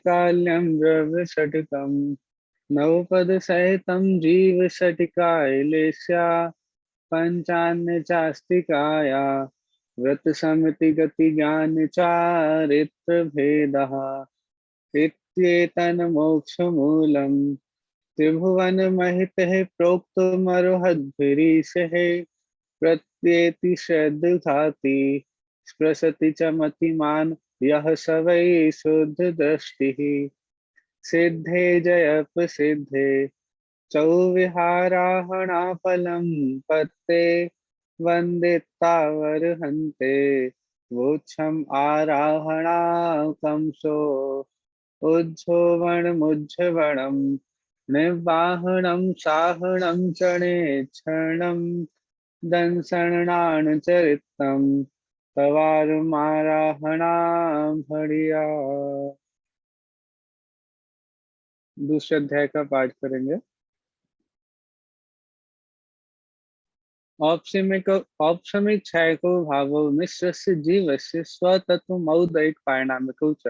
काल्यं द्रव्यषट्कं नवपदसहितं जीवषट्कायलेस्या पञ्चान्य चास्तिकाया व्रतसमिति गतिज्ञानचारित्रभेदः इत्येतन्मोक्षमूलं त्रिभुवनमहितः प्रोक्तमर्हद्भिरीशः प्रत्येति श्रद्धाति स्पृशति च मतिमान् यः स वै शुद्धदृष्टिः सिद्धे जयप्रसिद्धे चौविहाराहणाफलं पत्ते वन्दितावर्हन्ते वोच्छम् आराहणाकंसो उज्झोवणमुज्झवणं निर्वाहणं साहणं चणेक्षणं दंसणानुचरितं तवारुमाराहणां भड़िया। दूसरे अध्याय का पाठ करेंगे। औपशमिक छायको भावो मिश्रस्य जीवस्य स्वतत्वमौदैक पारिणामिकौ च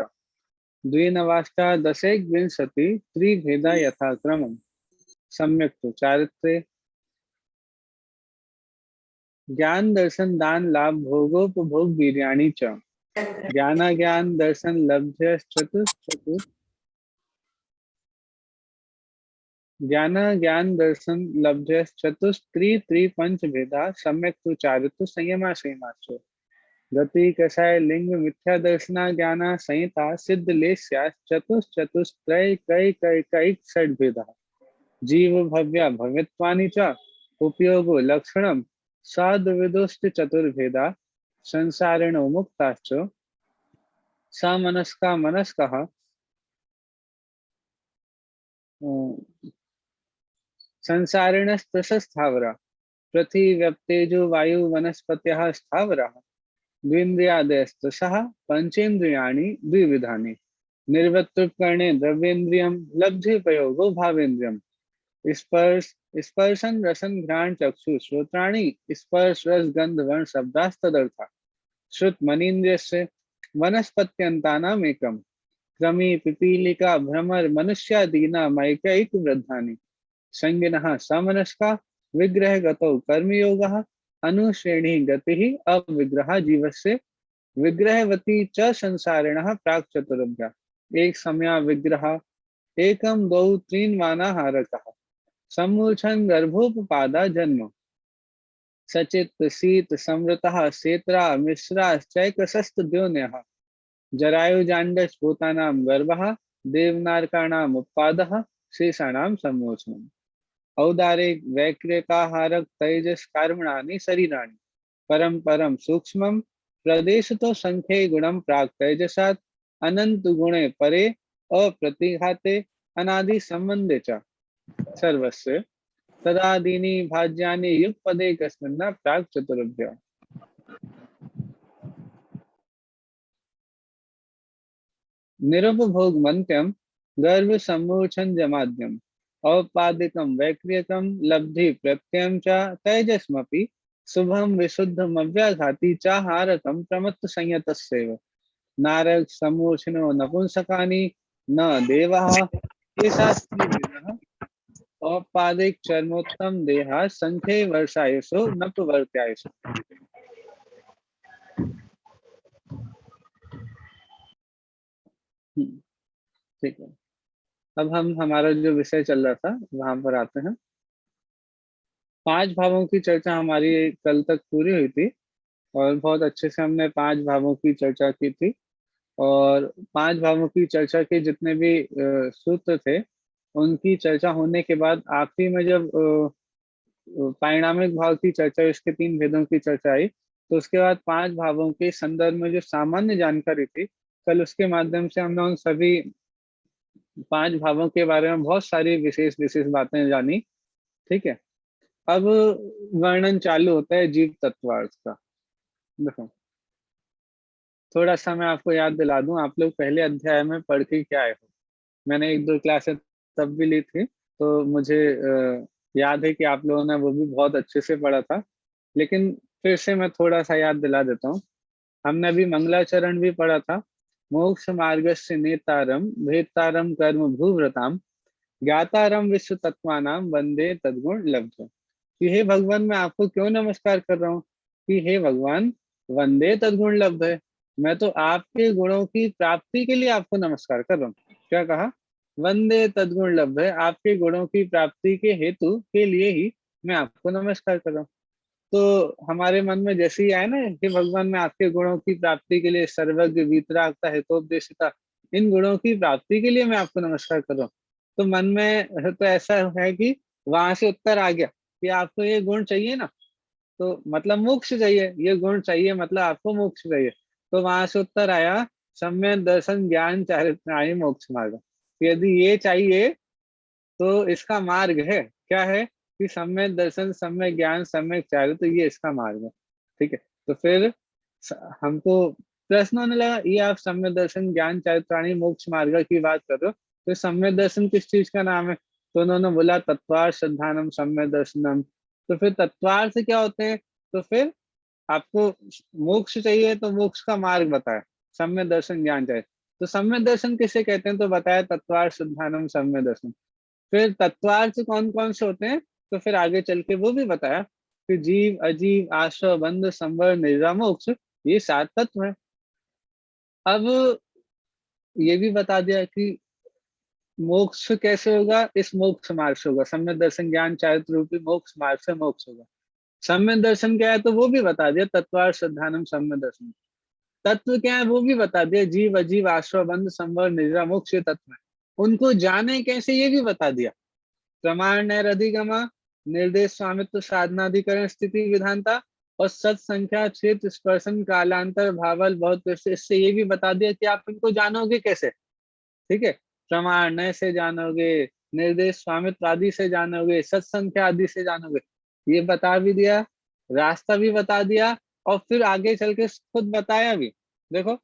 द्विनवाष्टादशैकविंशति त्रिभेदा यथाक्रमम् सम्यक् तो चारित्र्ये ज्ञान दर्शन दान लाभ भोगोपभोग वीर्याणि च ज्ञान ज्ञान दर्शन लब्ध्य चतुश्चतुर ज्ञान ज्ञान दर्शन लब्ध्य चतुस्त्री त्रिपंच भेदा सम्यक तु चारित्र्य संयमा संयमाचो गति कषाय लिंग मिथ्या दर्शना ज्ञाना संहिता सिद्ध लेस्या चतुश्चतुस्त्रय कै कै कै षड भेदा जीव भव्या भव्यत्वानि च उपयोगो लक्षणम साधुविदुष्ट चतुर्भेदा संसारिणो मुक्ताश्च समनस्का मनस्कः संसारिणस्तथा पृथिव्यप्तेजो वायु वनस्पतयः स्थावरः द्विन्द्रियादयस्तशः पंचेन्द्रियाणि द्विविधानि निर्वृत्तुपकरणे द्रव्येन्द्रियं लब्धोपयोगो भावेन्द्रियं स्पर्श स्पर्शन रसन घ्राण चक्षु श्रोत्राणि स्पर्श रस गंध वर्ण शब्दास्तदर्था श्रुत मनीन्द्रियस्य वनस्पत्यन्तानामेकम् क्रमी पिपीलिका भ्रमर मनुष्यादीनामैकैक वृद्धानि संगिनः समनस्का विग्रह गतौ कर्मयोगः अनुश्रेणी गतिः अविग्रह जीवस्य विग्रहवती च संसारिणः प्राक् चतुर्भ्या एक समया विग्रह एकम द्वौ त्रीन्वानाहारकः सम्मूर्छन् गर्भोपपादा जन्म सचित् शीत संवृतः सेत्रा मिश्राश्चैकशस्त्रद्योन्यः जरायुजाण्डश् भूतानां गर्भः देवनारकाणाम् उत्पादः शेषाणां सम्मोचनम् औदारिक वैक्रिकाहारक तेजस कर्मणानि शरीराणि परम परम सूक्ष्मम प्रदेशतो संख्ये गुणम प्राक तेजसात् अनंत गुणे परे अप्रतिघाते अनादि संबंधे च सर्वस्य तदादीनि भाज्यानि युगपदे कस्मिन् प्राक चतुर्भ्य निरुपभोग मन्त्यम गर्भ सम्मोचन जमाद्यम औपादिकं वैक्रियकं लब्धि प्रत्ययं च तेजस्मपि शुभम विशुद्धम अव्याघाति चाहारकं प्रमत्त संयतस्यैव नारक सम्मोचनो नपुंसकानि न देवाः केशा स्त्रीभिः औपादिक चर्मोत्तम देहा संख्ये वर्षायुषो न प्रवर्त्यायुषो। ठीक है, अब हम हमारा जो विषय चल रहा था वहां पर आते हैं। पांच भावों की चर्चा हमारी कल तक पूरी हुई थी और बहुत अच्छे से हमने पांच भावों की चर्चा की थी। और पांच भावों की चर्चा के जितने भी सूत्र थे उनकी चर्चा होने के बाद आखिरी में जब पारिणामिक भाव की चर्चा, इसके तीन भेदों की चर्चा आई, तो उसके बाद पांच भावों के संदर्भ में जो सामान्य जानकारी थी कल उसके माध्यम से हमने उन सभी पांच भावों के बारे में बहुत सारी विशेष विशेष बातें जानी। ठीक है, अब वर्णन चालू होता है जीव तत्वार्थ का। देखो, थोड़ा सा मैं आपको याद दिला दूं, आप लोग पहले अध्याय में पढ़ के क्या आए हो। मैंने एक दो क्लासें तब भी ली थी तो मुझे याद है कि आप लोगों ने वो भी बहुत अच्छे से पढ़ा था, लेकिन फिर से मैं थोड़ा सा याद दिला देता हूँ। हमने अभी मंगलाचरण भी पढ़ा था मोक्ष मार्गस्य नेतारम भेत्तारम कर्म भूव्रताम ज्ञातारम विश्व तत्वानाम वंदे तद्गुण लब्ध। कि हे भगवान, मैं आपको क्यों नमस्कार कर रहा हूँ? कि हे भगवान, वंदे तद्गुण लब्ध है, मैं तो आपके गुणों की प्राप्ति के लिए आपको नमस्कार कर रहा हूँ। क्या कहा? वंदे तद्गुण लब्ध है, आपके गुणों की प्राप्ति के हेतु के लिए ही मैं आपको नमस्कार कर रहा हूँ। तो हमारे मन में जैसे ही आए ना कि भगवान, मैं आपके गुणों की प्राप्ति के लिए सर्वज्ञ वीतरागता हितोपदेशिता, इन गुणों की प्राप्ति के लिए मैं आपको नमस्कार कर रहा हूँ, तो मन में तो ऐसा है कि वहां से उत्तर आ गया कि आपको ये गुण चाहिए ना, तो मतलब मोक्ष चाहिए, ये गुण चाहिए मतलब आपको मोक्ष चाहिए। तो वहां से उत्तर आया, सम्यक दर्शन ज्ञान चारित्राणि मोक्ष मार्ग। यदि ये चाहिए तो इसका मार्ग है, क्या है? कि सम्यक दर्शन, सम्यक ज्ञान, सम्यक चारित्र, तो ये इसका मार्ग है। ठीक है, तो फिर हमको प्रश्न होने लगा, ये आप सम्यक दर्शन ज्ञान चारित्राणि मोक्ष मार्ग की बात कर रहे हो, तो सम्यक दर्शन किस चीज का नाम है? तो उन्होंने बोला तत्वार्थ श्रद्धानम सम्यक दर्शनम। तो फिर तत्वार्थ से क्या होते हैं? तो फिर आपको मोक्ष चाहिए तो मोक्ष का मार्ग बताया, सम्यक दर्शन ज्ञान चाहिए। तो सम्यक दर्शन किसे कहते हैं? तो बताया तत्वार्थ श्रद्धानम सम्यक दर्शन। फिर तत्वार्थ कौन कौन से होते हैं? तो फिर आगे चल के वो भी बताया कि जीव, अजीव, आश्रव, बंध, संवर, निद्रा, मोक्ष, ये 7 तत्व है। अब ये भी बता दिया कि मोक्ष कैसे होगा, इस मोक्ष मार्ग से होगा, सम्यक दर्शन ज्ञान चारित्र रूपी मोक्ष मार्ग से मोक्ष होगा। सम्यक दर्शन क्या है तो वो भी बता दिया, तत्वार्थ श्रद्धानम सम्यक दर्शन। तत्व क्या है वो भी बता दिया, जीव, अजीव, आश्रव, बंध, संवर, निद्रा, मोक्ष, ये तत्व है। उनको जाने कैसे ये भी बता दिया, प्रमाण नैर अधिगमा, निर्देश स्वामित्व साधनाधिकरण स्थिति विधानता और सत्संख्या क्षेत्र स्पर्शन कालांतर भावल बहुत से, इससे ये भी बता दिया कि आप इनको जानोगे कैसे। ठीक है, प्रमाण नय से जानोगे, निर्देश स्वामित्व आदि से जानोगे, सत्संख्या आदि से जानोगे, ये बता भी दिया, रास्ता भी बता दिया, और फिर आगे चल के खुद बताया भी। देखो,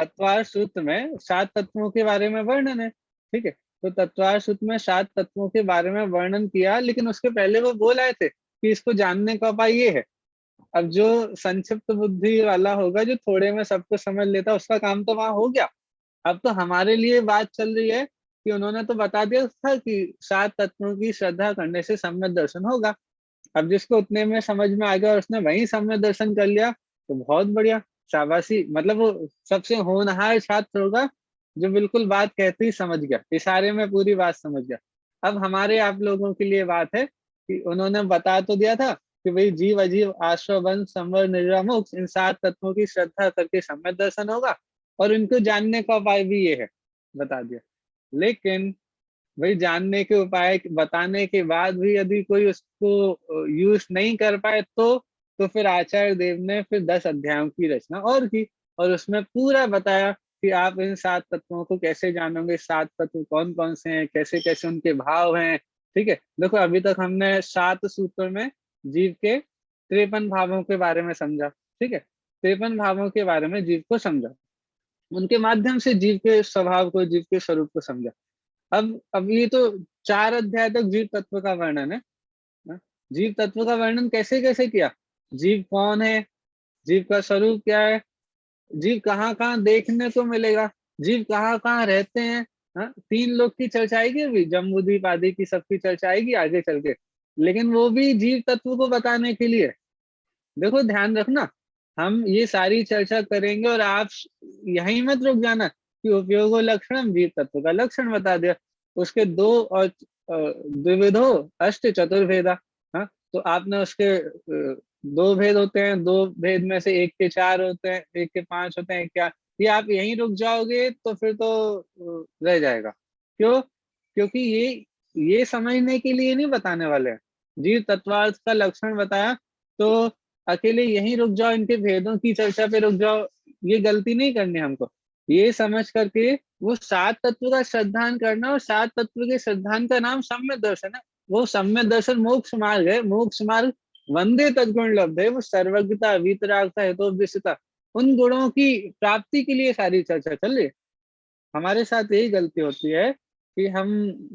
तत्वार सूत्र में 7 तत्वों के बारे में वर्णन है। ठीक है, तो तत्वार सूत्र में 7 तत्वों के बारे में वर्णन किया, लेकिन उसके पहले वो बोल आए थे कि इसको जानने का उपाय ये है। अब जो संक्षिप्त बुद्धि वाला होगा, जो थोड़े में सब कुछ समझ लेता, उसका काम तो वहां हो गया। अब तो हमारे लिए बात चल रही है कि उन्होंने तो बता दिया था कि 7 तत्वों की श्रद्धा करने से सम्यक दर्शन होगा। अब जिसको उतने में समझ में आ गया और उसने वही सम्यक दर्शन कर लिया, तो बहुत बढ़िया, शाबाशी, मतलब वो सबसे होनहार छात्र होगा जो बिल्कुल बात कहते ही समझ गया, इशारे में पूरी बात समझ गया। अब हमारे आप लोगों के लिए बात है कि उन्होंने बता तो दिया था कि भाई जीव, अजीव, आश्रव, बंध, संवर, निद्रा, मोक्ष, इन 7 तत्वों की श्रद्धा करके सम्यक दर्शन होगा, और इनको जानने का उपाय भी ये है, बता दिया। लेकिन भाई जानने के उपाय बताने के बाद भी यदि कोई उसको यूज नहीं कर पाए, तो फिर आचार्य देव ने फिर 10 अध्यायों की रचना और की, और उसमें पूरा बताया कि आप इन 7 तत्वों को कैसे जानोगे, 7 तत्व कौन कौन से हैं, कैसे कैसे उनके भाव हैं। ठीक है, देखो अभी तक हमने 7 सूत्रों में जीव के 53 भावों के बारे में समझा। ठीक है, 53 भावों के बारे में जीव को समझा, उनके माध्यम से जीव के स्वभाव को, जीव के स्वरूप को समझा। अब ये तो 4 अध्याय तक जीव तत्व का वर्णन है ना? जीव तत्व का वर्णन कैसे कैसे किया, जीव कौन है, जीव का स्वरूप क्या है, जीव कहाँ कहाँ देखने को मिलेगा, जीव कहाँ कहाँ रहते हैं। हाँ, 3 लोग की चर्चा आएगी, अभी जम्बूद्वीप आदि की सबकी चर्चा आएगी आगे चल के, लेकिन वो भी जीव तत्व को बताने के लिए। देखो ध्यान रखना, हम ये सारी चर्चा करेंगे और आप यहीं मत रुक जाना कि उपयोगो लक्षणम, जीव तत्व का लक्षण बता दिया, उसके 2 और द्विविधो अष्ट चतुर्भेदा। हाँ, तो आपने उसके 2 भेद होते हैं, 2 भेद में से एक के 4 होते हैं, एक के 5 होते हैं, क्या ये आप यहीं रुक जाओगे तो फिर तो रह जाएगा। क्यों? क्योंकि ये समझने के लिए नहीं बताने वाले हैं। जीव तत्वार्थ का लक्षण बताया तो अकेले यहीं रुक जाओ, इनके भेदों की चर्चा पे रुक जाओ, ये गलती नहीं करनी हमको। ये समझ करके वो 7 तत्व का श्रद्धान करना, और 7 तत्व के श्रद्धान का नाम सम्यक दर्शन है। वो सम्यक दर्शन मोक्ष मार्ग है, मोक्ष मार्ग वंदे तद्गुण लब्ध है, वो सर्वज्ञता, वीतरागता, हितोपदेशिता, उन गुणों की प्राप्ति के लिए सारी चर्चा चल रही है। हमारे साथ यही गलती होती है कि हम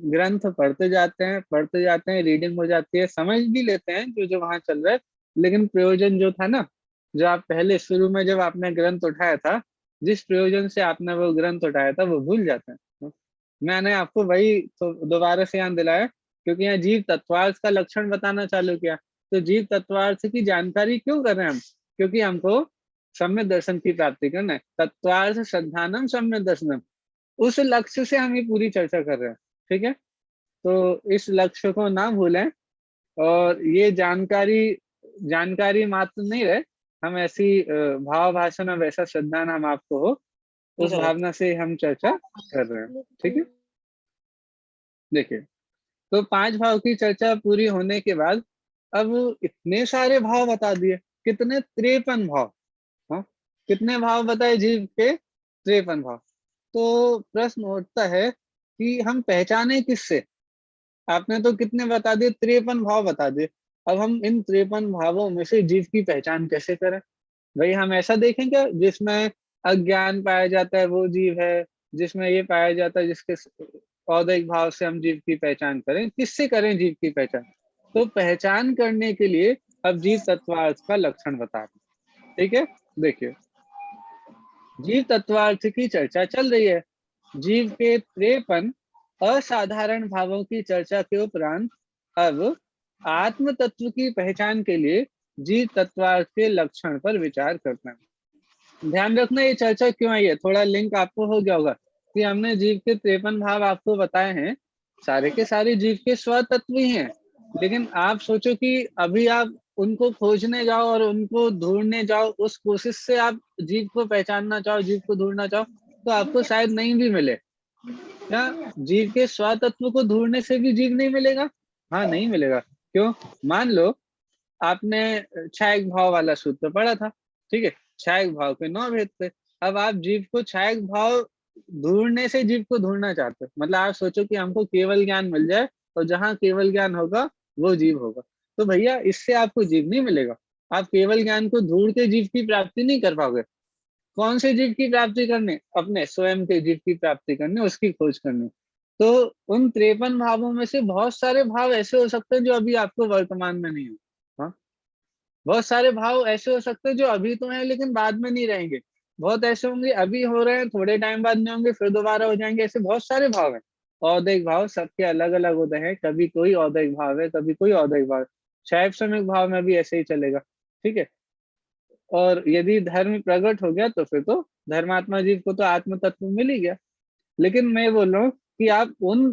ग्रंथ पढ़ते जाते हैं, रीडिंग हो जाती है, समझ भी लेते हैं जो जो वहां चल रहा है, लेकिन प्रयोजन जो था ना, जो आप पहले शुरू में जब आपने ग्रंथ उठाया था, जिस प्रयोजन से आपने वो ग्रंथ उठाया था वो भूल जाते हैं। मैंने आपको वही तो दोबारा से याद दिलाया, क्योंकि यहाँ जीव तत्वार्थ का लक्षण बताना चालू किया। तो जीव तत्वार्थ की जानकारी क्यों कर रहे हैं हम? क्योंकि हमको सम्यक दर्शन की प्राप्ति करना है। तत्वार्थ श्रद्धानम सम्यक दर्शनम, उस लक्ष्य से हम ये पूरी चर्चा कर रहे हैं। ठीक है, तो इस लक्ष्य को ना भूलें, और ये जानकारी जानकारी मात्र नहीं रहे, हम ऐसी भाव भाषा में वैसा श्रद्धान हम आपको हो, उस भावना से हम चर्चा कर रहे हैं। ठीक है, देखिए, तो 5 भाव की चर्चा पूरी होने के बाद अब इतने सारे भाव बता दिए, कितने 53 भाव। हाँ, कितने भाव बताए जीव के? 53 भाव। तो प्रश्न उठता है कि हम पहचाने किससे? आपने तो कितने बता दिए? 53 भाव बता दिए। अब हम इन 53 भावों में से जीव की पहचान कैसे करें? भाई हम ऐसा देखें क्या, जिसमें अज्ञान पाया जाता है वो जीव है, जिसमें ये पाया जाता है जिसके औदैहिक भाव से हम जीव की पहचान करें? किससे करें जीव की पहचान? तो पहचान करने के लिए अब जीव तत्वार्थ का लक्षण बता रहे हैं। ठीक है, देखिए, जीव तत्वार्थ की चर्चा चल रही है। जीव के 53 असाधारण भावों की चर्चा के उपरांत अब आत्म तत्व की पहचान के लिए जीव तत्वार्थ के लक्षण पर विचार करते हैं। ध्यान रखना, ये चर्चा क्यों आई है, थोड़ा लिंक आपको हो गया होगा कि हमने जीव के 53 भाव आपको बताए हैं, सारे के सारे जीव के स्वतत्व ही हैं। लेकिन आप सोचो कि अभी आप उनको खोजने जाओ और उनको ढूंढने जाओ, उस कोशिश से आप जीव को पहचानना चाहो, जीव को ढूंढना चाहो, तो आपको शायद नहीं भी मिले। क्या जीव के स्वतत्व को ढूंढने से भी जीव नहीं मिलेगा? हाँ, नहीं मिलेगा। क्यों? मान लो आपने छायक भाव वाला सूत्र पढ़ा था। ठीक है, छायक भाव के 9 भेद थे। अब आप जीव को छायक भाव ढूंढने से जीव को ढूंढना चाहते हो, मतलब आप सोचो कि हमको केवल ज्ञान मिल जाए, और जहां केवल ज्ञान होगा वो जीव होगा। तो भैया इससे आपको जीव नहीं मिलेगा। आप केवल ज्ञान को ढूंढ के जीव की प्राप्ति नहीं कर पाओगे। कौन से जीव की प्राप्ति करने? अपने स्वयं के जीव की प्राप्ति करने, उसकी खोज करनी। तो उन 53 भावों में से बहुत सारे भाव ऐसे हो सकते हैं जो अभी आपको वर्तमान में नहीं हो। हाँ, बहुत सारे भाव ऐसे हो सकते हैं जो अभी तो हैं लेकिन बाद में नहीं रहेंगे। बहुत ऐसे होंगे अभी हो रहे हैं, थोड़े टाइम बाद नहीं होंगे, फिर दोबारा हो जाएंगे। ऐसे बहुत सारे भाव हैं। औदैहिक भाव सबके अलग अलग होते हैं, कभी कोई औदैहिक भाव है, कभी कोई औदैहिक भाव है। शैव सम्यक भाव में भी ऐसे ही चलेगा। ठीक है, और यदि धर्म प्रकट हो गया तो फिर तो धर्मात्मा जीव को तो आत्म तत्व मिल ही गया। लेकिन मैं बोल रहा हूँ कि आप उन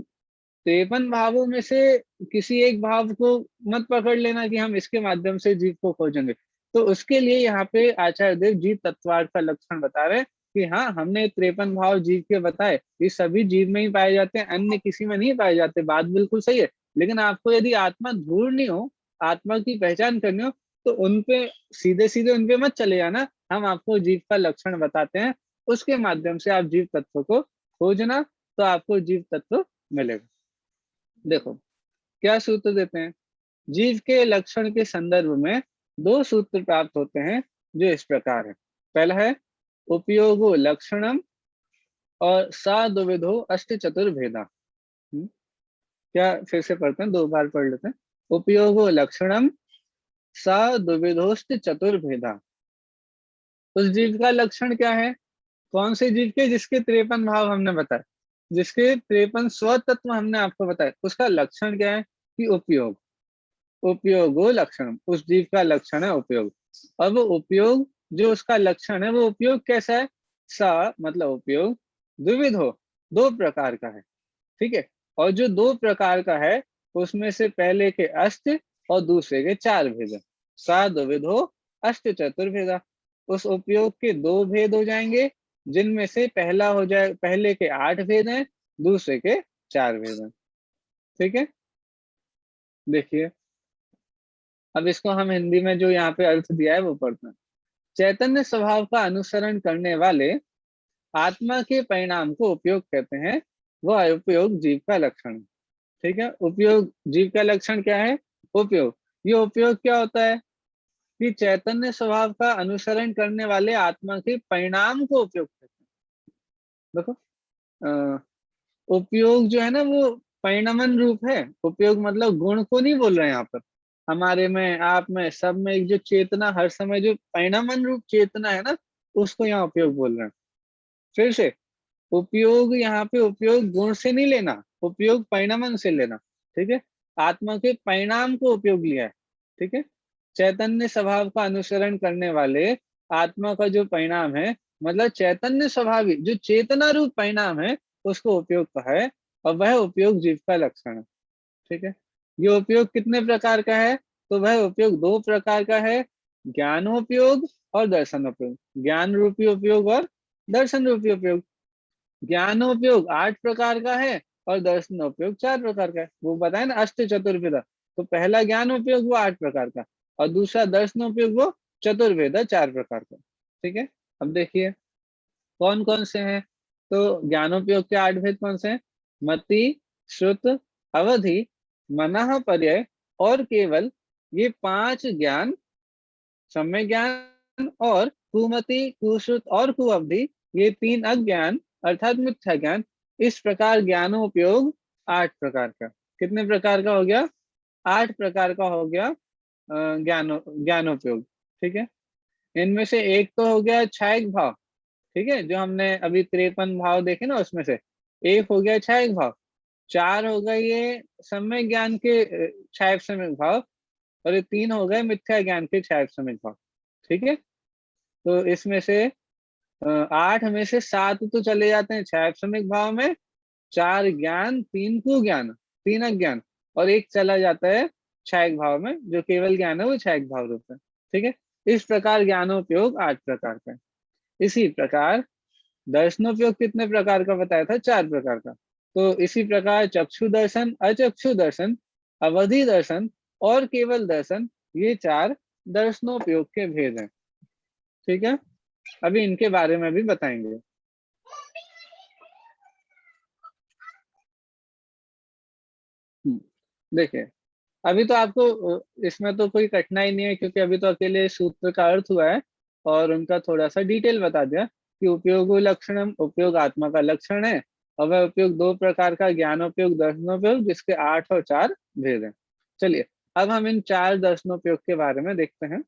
53 भावों में से किसी एक भाव को मत पकड़ लेना कि हम इसके माध्यम से जीव को खोजेंगे। तो उसके लिए यहाँ पे आचार्य देव जीव तत्वार्थ का लक्षण बता रहे हैं कि हाँ, हमने 53 भाव जीव के बताए, ये सभी जीव में ही पाए जाते हैं, अन्य किसी में नहीं पाए जाते। बात बिल्कुल सही है। लेकिन आपको यदि आत्मा ढूंढनी हो, आत्मा की पहचान करनी हो, तो उनपे सीधे सीधे उनपे मत चले जाना। हम आपको जीव का लक्षण बताते हैं, उसके माध्यम से आप जीव तत्व को खोजना, तो आपको जीव तत्व मिलेगा। देखो क्या सूत्र देते हैं। जीव के लक्षण के संदर्भ में 2 सूत्र प्राप्त होते हैं जो इस प्रकार है। पहला है उपयोगो लक्षणम और सा द्विविधो अष्ट चतुर्भेदा। क्या, फिर से पढ़ते हैं, 2 बार पढ़ लेते हैं। उपयोगो लक्षणम सा द्विविधोष्ट चतुर्भेदा। उस जीव का लक्षण क्या है? कौन से जीव के? जिसके 53 भाव हमने बताए, जिसके 53 स्वतत्व हमने आपको बताए, उसका लक्षण क्या है? कि उपयोग। उपयोगो लक्षण, उस जीव का लक्षण है उपयोग। अब उपयोग जो उसका लक्षण है, वो उपयोग कैसा है? सा मतलब उपयोग, द्विविध हो, 2 प्रकार का है। ठीक है, और जो 2 प्रकार का है, उसमें से पहले के अष्ट और दूसरे के 4 भेद है। सा द्विविधो अष्ट चतुर्भेदा। उस उपयोग के 2 भेद हो जाएंगे, जिनमें से पहला हो जाए, पहले के 8 भेद हैं, दूसरे के 4 भेद हैं। ठीक है, देखिए, अब इसको हम हिंदी में जो यहाँ पे अर्थ दिया है वो पढ़ते हैं। चैतन्य स्वभाव का अनुसरण करने वाले आत्मा के परिणाम को उपयोग कहते हैं, वह उपयोग जीव का लक्षण है। ठीक है, उपयोग जीव का लक्षण क्या है? उपयोग। ये उपयोग क्या होता है? कि चैतन्य स्वभाव का अनुसरण करने वाले आत्मा के परिणाम को उपयोग कहते हैं। देखो, उपयोग जो है ना, वो परिणमन रूप है। उपयोग मतलब गुण को नहीं बोल रहे हैं यहाँ पर। हमारे में, आप में, सब में एक जो चेतना हर समय जो परिणमन रूप चेतना है ना, उसको यहाँ उपयोग बोल रहे हैं। फिर से उपयोग, यहाँ पे उपयोग गुण से नहीं लेना, उपयोग परिणामन से लेना। ठीक है, आत्मा के परिणाम को उपयोग लिया है। ठीक है, चैतन्य स्वभाव का अनुसरण करने वाले आत्मा का जो परिणाम है, मतलब चैतन्य स्वभावी जो चेतना रूप परिणाम है, उसको उपयोग कहा है, और वह उपयोग जीव का लक्षण है। ठीक है, ये उपयोग कितने प्रकार का है? तो वह उपयोग दो प्रकार का है, ज्ञानोपयोग और दर्शनोपयोग। ज्ञान रूपी उपयोग और दर्शन रूपी उपयोग। ज्ञानोपयोग 8 प्रकार का है और दर्शनोपयोग 4 प्रकार का है। वो बताए ना, अष्ट चतुर्विधा। तो पहला ज्ञानोपयोग वो 8 प्रकार का, और दूसरा दर्शनोपयोग वो चतुर्वेद 4 प्रकार का। ठीक है, अब देखिए कौन कौन से हैं। तो ज्ञानोपयोग के 8 भेद कौन से हैं? मति, श्रुत, अवधि, मनः पर्यय और केवल, ये 5 ज्ञान, सम्यक ज्ञान और कुमति, कुश्रुत और कुअवधि, ये 3 अज्ञान अर्थात मिथ्या ज्ञान। इस प्रकार ज्ञानोपयोग 8 प्रकार का। कितने प्रकार का हो गया? 8 प्रकार का हो गया ज्ञानोपयोग। ठीक है, इनमें से एक तो हो गया छायक भाव। ठीक है, जो हमने अभी 53 भाव देखे ना, उसमें से एक हो गया छायक भाव, 4 हो गए ये सम्यक ज्ञान के छायक सम्यक भाव, और ये 3 हो गए मिथ्या ज्ञान के छायक सम्यक भाव। ठीक है, तो इसमें से 8 में से 7 तो चले जाते हैं छायक सम्यक भाव में, 4 ज्ञान, 3 कुज्ञान, 3 अज्ञान, और एक चला जाता है छायक भाव में, जो केवल ज्ञान है वो छायक भाव रूप है। ठीक है, इस प्रकार ज्ञानोपयोग 8 प्रकार का है। इसी प्रकार दर्शनोपयोग कितने प्रकार का बताया था? 4 प्रकार का। तो इसी प्रकार चक्षु दर्शन, अचक्षु दर्शन, अवधि दर्शन और केवल दर्शन, ये 4 दर्शनोपयोग के भेद हैं। ठीक है, अभी इनके बारे में भी बताएंगे। देखिए, अभी तो आपको इसमें तो कोई कठिनाई नहीं है, क्योंकि अभी तो अकेले सूत्र का अर्थ हुआ है और उनका थोड़ा सा डिटेल बता दिया कि उपयोग लक्षणम, उपयोग आत्मा का लक्षण है, और वह उपयोग 2 प्रकार का, ज्ञानोपयोग, दर्शनोपयोग, जिसके 8 और 4 भेद हैं। चलिए, अब हम इन 4 दर्शनोपयोग के बारे में देखते हैं।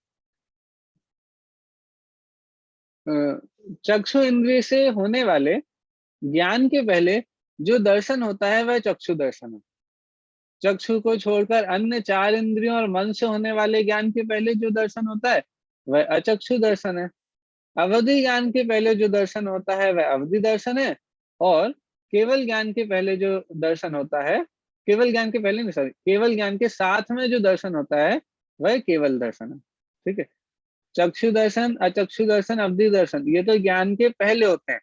चक्षु इंद्रिय से होने वाले ज्ञान के पहले जो दर्शन होता है वह चक्षु दर्शन है। चक्षु को छोड़कर अन्य 4 इंद्रियों और मन से होने वाले ज्ञान के पहले जो दर्शन होता है वह अचक्षु दर्शन है। अवधि ज्ञान के पहले जो दर्शन होता है वह अवधि दर्शन है, और केवल ज्ञान के पहले जो दर्शन होता है, केवल ज्ञान के पहले नहीं, सॉरी, केवल ज्ञान के साथ में जो दर्शन होता है वह केवल दर्शन है। ठीक है, चक्षु दर्शन, अचक्षु दर्शन, अवधि दर्शन, ये तो ज्ञान के पहले होते हैं।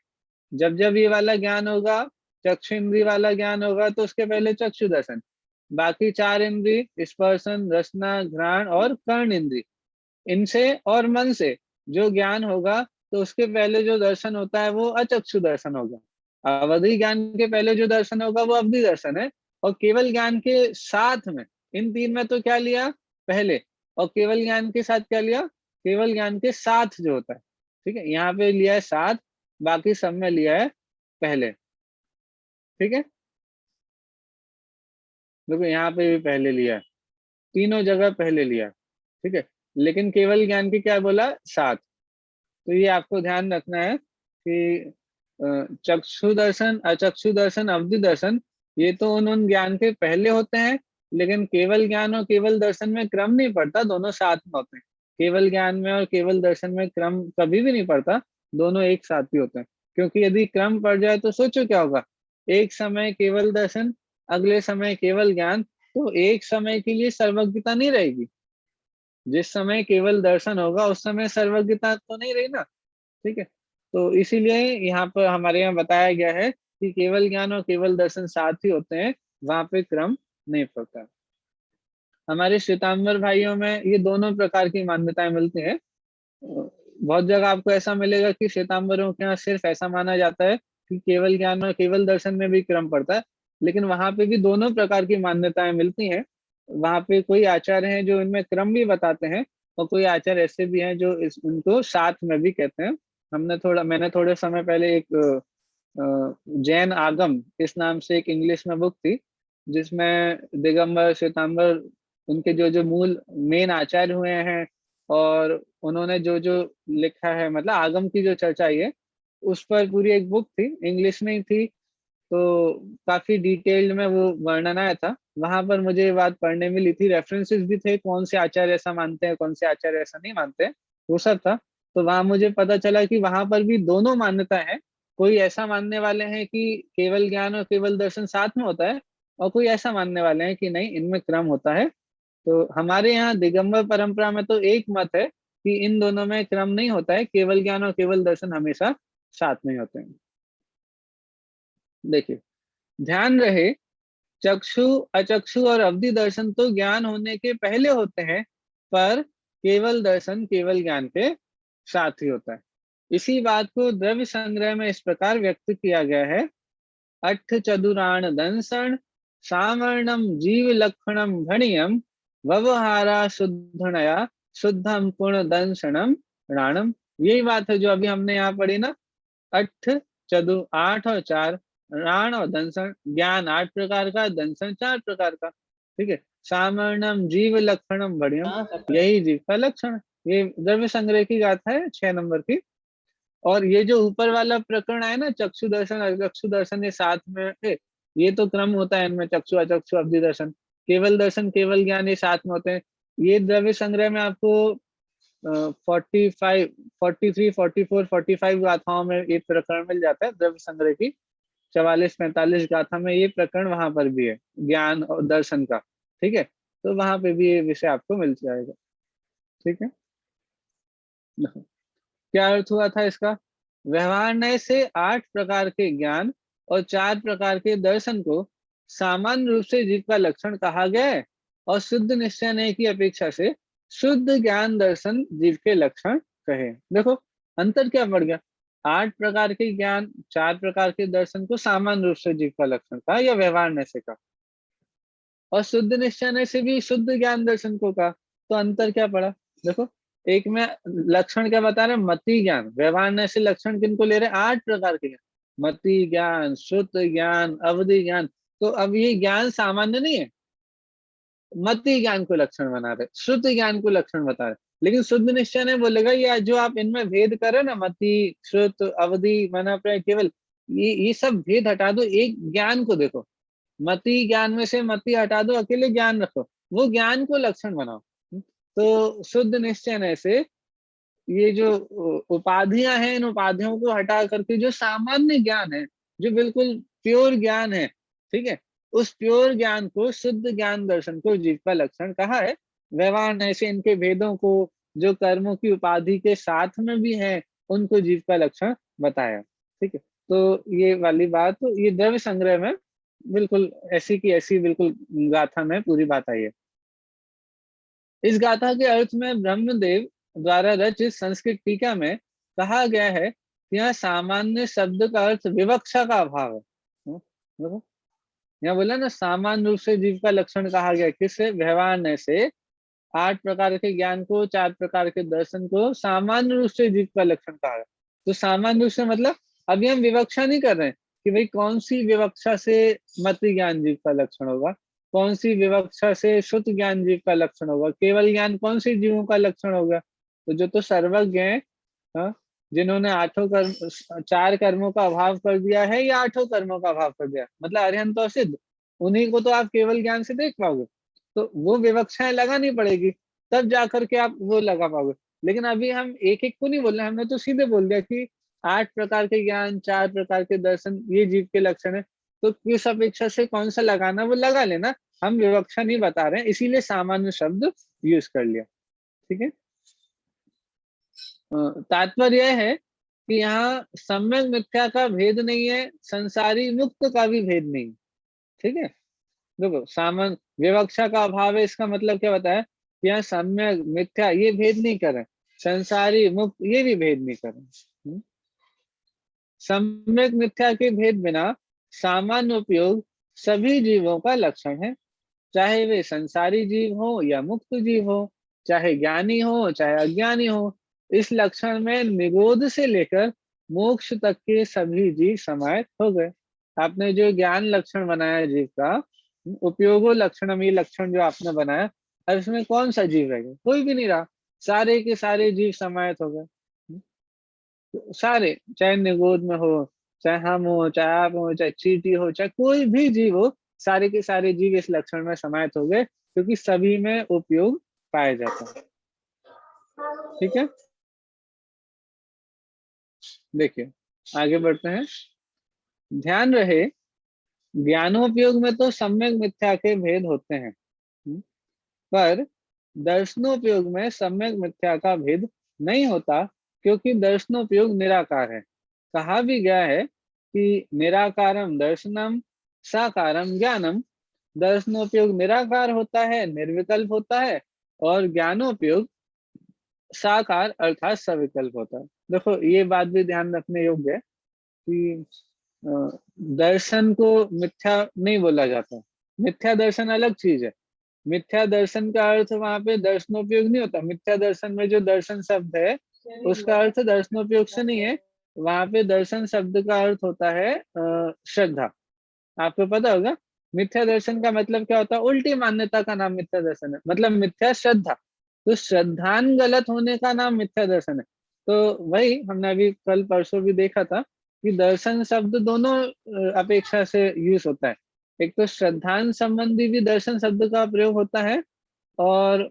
जब जब ये वाला ज्ञान होगा, चक्षु इंद्रिय वाला ज्ञान होगा, तो उसके पहले चक्षु दर्शन। बाकी 4 इंद्रिय, स्पर्शन, रसना, घ्राण और कर्ण इंद्रिय, इनसे और मन से जो ज्ञान होगा, तो उसके पहले जो दर्शन होता है वो अचक्षु दर्शन होगा। अवधि ज्ञान के पहले जो दर्शन होगा वो अवधि दर्शन है, और केवल ज्ञान के साथ में, इन 3 में तो क्या लिया? पहले। और केवल ज्ञान के साथ क्या लिया? केवल ज्ञान के साथ जो होता है। ठीक है, यहाँ पे लिया है साथ, बाकी सब में लिया है पहले। ठीक है, देखो यहाँ पे भी पहले लिया है, तीनों जगह पहले लिया। ठीक है, लेकिन केवल ज्ञान की क्या बोला? साथ। तो ये आपको ध्यान रखना है कि चक्षु दर्शन, अचक्षु दर्शन, अवधि दर्शन, ये तो उन ज्ञान के पहले होते हैं, लेकिन केवल ज्ञान और केवल दर्शन में क्रम नहीं पड़ता, दोनों साथ में होते हैं। केवल ज्ञान में और केवल दर्शन में क्रम कभी भी नहीं पड़ता, दोनों एक साथ ही होते हैं। क्योंकि यदि क्रम पड़ जाए तो सोचो क्या होगा, एक समय केवल दर्शन, अगले समय केवल ज्ञान, तो एक समय के लिए सर्वज्ञता नहीं रहेगी। जिस समय केवल दर्शन होगा उस समय सर्वज्ञता तो नहीं रही ना। ठीक है, तो इसीलिए यहाँ पर हमारे यहाँ बताया गया है कि केवल ज्ञान और केवल दर्शन साथ ही होते हैं, वहां पे क्रम नहीं पड़ता। हमारे श्वेतांबर भाइयों में ये दोनों प्रकार की मान्यताएं मिलती हैं। बहुत जगह आपको ऐसा मिलेगा कि श्वेतांबरों के यहाँ सिर्फ ऐसा माना जाता है कि केवल ज्ञान और केवल दर्शन में भी क्रम पड़ता है, लेकिन वहां पे भी दोनों प्रकार की मान्यताएं मिलती हैं। वहां पे कोई आचार्य हैं जो इनमें क्रम भी बताते हैं, और कोई आचार्य ऐसे भी हैं जो उनको साथ में भी कहते हैं। मैंने थोड़े समय पहले एक जैन आगम इस नाम से एक इंग्लिश में बुक थी, जिसमें दिगंबर, श्वेतांबर, उनके जो जो मूल मेन आचार्य हुए हैं, और उन्होंने जो जो लिखा है, मतलब आगम की जो चर्चा है, उस पर पूरी एक बुक थी, इंग्लिश में ही थी, तो काफी डिटेल्ड में वो वर्णन आया था। वहां पर मुझे ये बात पढ़ने मिली थी, रेफरेंसेस भी थे, कौन से आचार्य ऐसा मानते हैं, कौन से आचार्य ऐसा नहीं मानते हैं, वो सब था। तो वहां मुझे पता चला कि वहां पर भी दोनों मान्यता है। कोई ऐसा मानने वाले हैं कि केवल ज्ञान और केवल दर्शन साथ में होता है, और कोई ऐसा मानने वाले हैं कि नहीं, इनमें क्रम होता है। तो हमारे यहाँ दिगंबर परंपरा में तो एक मत है कि इन दोनों में क्रम नहीं होता है, केवल ज्ञान और केवल दर्शन हमेशा साथ में ही होते हैं। देखिए, ध्यान रहे, चक्षु, अचक्षु और अवधि दर्शन तो ज्ञान होने के पहले होते हैं, पर केवल दर्शन केवल ज्ञान के साथ ही होता है। इसी बात को द्रव्य संग्रह में इस प्रकार व्यक्त किया गया है: अट्ठ चतुराण दंसण सावर्णम जीव लक्षणम भणियम व्यवहारा शुद्धनया शुद्धम पूर्ण दंसणम राणम। यही बात है जो अभी हमने यहाँ पढ़ी ना, अठ चतु, 8 और 4, राण और दंसन, ज्ञान 8 प्रकार का, दंसन 4 प्रकार का। ठीक है, सामर्णम जीव लक्षणम बढ़ियम, यही जीव का लक्षण है। ये द्रव्य संग्रह की गाथा है 6 नंबर की। और ये जो ऊपर वाला प्रकरण है ना, चक्षु दर्शन अचक्षु दर्शन, ये साथ में है, ये तो क्रम होता है इनमें, चक्षु अचक्षु अवधि दर्शन, केवल दर्शन केवल ज्ञान, ये साथ में होते हैं। ये द्रव्य संग्रह में आपको 45, 43, 44, 45 गाथाओं में एक प्रकरण मिल जाता है द्रव्य संग्रह की। 44, 45 गाथा में ये प्रकरण वहां पर भी है, ज्ञान और दर्शन का। ठीक है, तो वहां पे भी ये विषय आपको मिल जाएगा। ठीक है, क्या अर्थ हुआ था इसका? व्यवहार नय से 8 प्रकार के ज्ञान और 4 प्रकार के दर्शन को सामान्य रूप से जीव का लक्षण कहा गया है, और शुद्ध निश्चय नय की अपेक्षा से शुद्ध ज्ञान दर्शन जीव के लक्षण कहे। देखो, अंतर क्या पड़ गया? 8 प्रकार के ज्ञान, 4 प्रकार के दर्शन को सामान्य रूप से जीव का लक्षण कहा, या व्यवहार नय से कहा, और शुद्ध निश्चय नय से भी शुद्ध ज्ञान दर्शन को कहा। तो अंतर क्या पड़ा? देखो, एक में लक्षण क्या बता रहे हैं? मति ज्ञान। व्यवहार नय से लक्षण किनको ले रहे हैं? 8 प्रकार के ज्ञान, मति ज्ञान, श्रुत ज्ञान, अवधि ज्ञान। तो अब ये ज्ञान सामान्य नहीं है, मति ज्ञान को लक्षण बना रहे, शुद्ध ज्ञान को लक्षण बता रहे। लेकिन शुद्ध निश्चय ने बोलेगा ये जो आप इनमें भेद करे ना, मति, श्रुत, अवधि, मना, प्रय, केवल, ये सब भेद हटा दो, एक ज्ञान को देखो। मति ज्ञान में से मति हटा दो, अकेले ज्ञान रखो, वो ज्ञान को लक्षण बनाओ। तो शुद्ध निश्चय से ये जो उपाधियां हैं, इन उपाधियों को हटा करके जो सामान्य ज्ञान है, जो बिल्कुल प्योर ज्ञान है, ठीक है, उस प्योर ज्ञान को, शुद्ध ज्ञान दर्शन को जीव का लक्षण कहा है। व्यवहार नय से इनके भेदों को, जो कर्मों की उपाधि के साथ में भी है, उनको जीव का लक्षण बताया। ठीक है, तो ये वाली बात, तो ये द्रव्य संग्रह में बिल्कुल ऐसी की ऐसी बिल्कुल गाथा में पूरी बात आई है। इस गाथा के अर्थ में ब्रह्मदेव द्वारा रचित संस्कृत टीका में कहा गया है कि यह सामान्य शब्द का अर्थ विवक्षा का अभाव है। देखो, यहाँ बोला ना, सामान्य रूप से जीव का लक्षण कहा गया, किससे? व्यवहार नय से 8 प्रकार के ज्ञान को, 4 प्रकार के दर्शन को सामान्य रूप से जीव का लक्षण कहा गया। तो सामान्य रूप से मतलब, अभी हम विवक्षा नहीं कर रहे हैं कि भाई कौन सी विवक्षा से मति ज्ञान जीव का लक्षण होगा, कौन सी विवक्षा से शुद्ध ज्ञान जीव का लक्षण होगा, केवल ज्ञान कौन सी जीवों का लक्षण होगा। तो जो तो सर्वज्ञ है, हाँ, जिन्होंने 4 कर्मों का अभाव कर दिया है, या 8 कर्मों का अभाव कर दिया, मतलब अरिहंत और सिद्ध, उन्हीं को तो आप केवल ज्ञान से देख पाओगे। तो वो विवक्षाएं लगानी पड़ेगी, तब जाकर के आप वो लगा पाओगे। लेकिन अभी हम एक एक को नहीं बोल रहे, हमने तो सीधे बोल दिया कि 8 प्रकार के ज्ञान, 4 प्रकार के दर्शन, ये जीव के लक्षण है। तो किस अपेक्षा से कौन सा लगाना, वो लगा लेना। हम विवक्षा नहीं बता रहे हैं, इसीलिए सामान्य शब्द यूज कर लिया। ठीक है, तात्पर्य यह है कि यहाँ सम्यक मिथ्या का भेद नहीं है, संसारी मुक्त का भी भेद नहीं। ठीक है, देखो, सामान्य विवक्षा का अभाव है, इसका मतलब क्या बताया कि यहाँ सम्यक मिथ्या ये भेद नहीं कर रहे, संसारी मुक्त ये भी भेद नहीं कर रहे। सम्यक मिथ्या के भेद बिना सामान्य उपयोग सभी जीवों का लक्षण है, चाहे वे संसारी जीव हो या मुक्त जीव हो, चाहे ज्ञानी हो चाहे अज्ञानी हो। इस लक्षण में निगोध से लेकर मोक्ष तक के सभी जीव समाहित हो गए। आपने जो ज्ञान लक्षण बनाया जीव का, उपयोगो लक्षण, ये लक्षण जो आपने बनाया, अब इसमें कौन सा जीव रह गया? कोई भी नहीं रहा, सारे के सारे जीव समाहित हो गए। सारे, चाहे निगोद में हो, चाहे हम हो, चाहे आप हो, चाहे चींटी हो, चाहे कोई भी जीव हो, सारे के सारे जीव इस लक्षण में समाहित हो गए, क्योंकि सभी में उपयोग पाया जाता है। ठीक है, देखिए आगे बढ़ते हैं। ध्यान रहे, ज्ञानोपयोग में तो सम्यक मिथ्या के भेद होते हैं, पर दर्शनोपयोग में सम्यक मिथ्या का भेद नहीं होता, क्योंकि दर्शनोपयोग निराकार है। कहा भी गया है कि निराकारम दर्शनम साकारम ज्ञानम। दर्शनोपयोग निराकार होता है, निर्विकल्प होता है, और ज्ञानोपयोग साकार अर्थात सविकल्प होता है। देखो ये बात भी ध्यान रखने योग्य है कि दर्शन को मिथ्या नहीं बोला जाता। मिथ्या दर्शन अलग चीज है। मिथ्या दर्शन का अर्थ वहां पे दर्शनोपयोग नहीं होता। मिथ्या दर्शन में जो दर्शन शब्द है उसका अर्थ दर्शनोपयोग से नहीं है। वहां पे दर्शन शब्द का अर्थ होता है श्रद्धा। आपको पता होगा मिथ्या दर्शन का मतलब क्या होता है? उल्टी मान्यता का नाम मिथ्या दर्शन है, मतलब मिथ्या श्रद्धा। तो श्रद्धान गलत होने का नाम मिथ्या दर्शन है। तो वही हमने अभी कल परसों भी देखा था कि दर्शन शब्द दोनों अपेक्षा से यूज होता है। एक तो श्रद्धान संबंधी भी दर्शन शब्द का प्रयोग होता है, और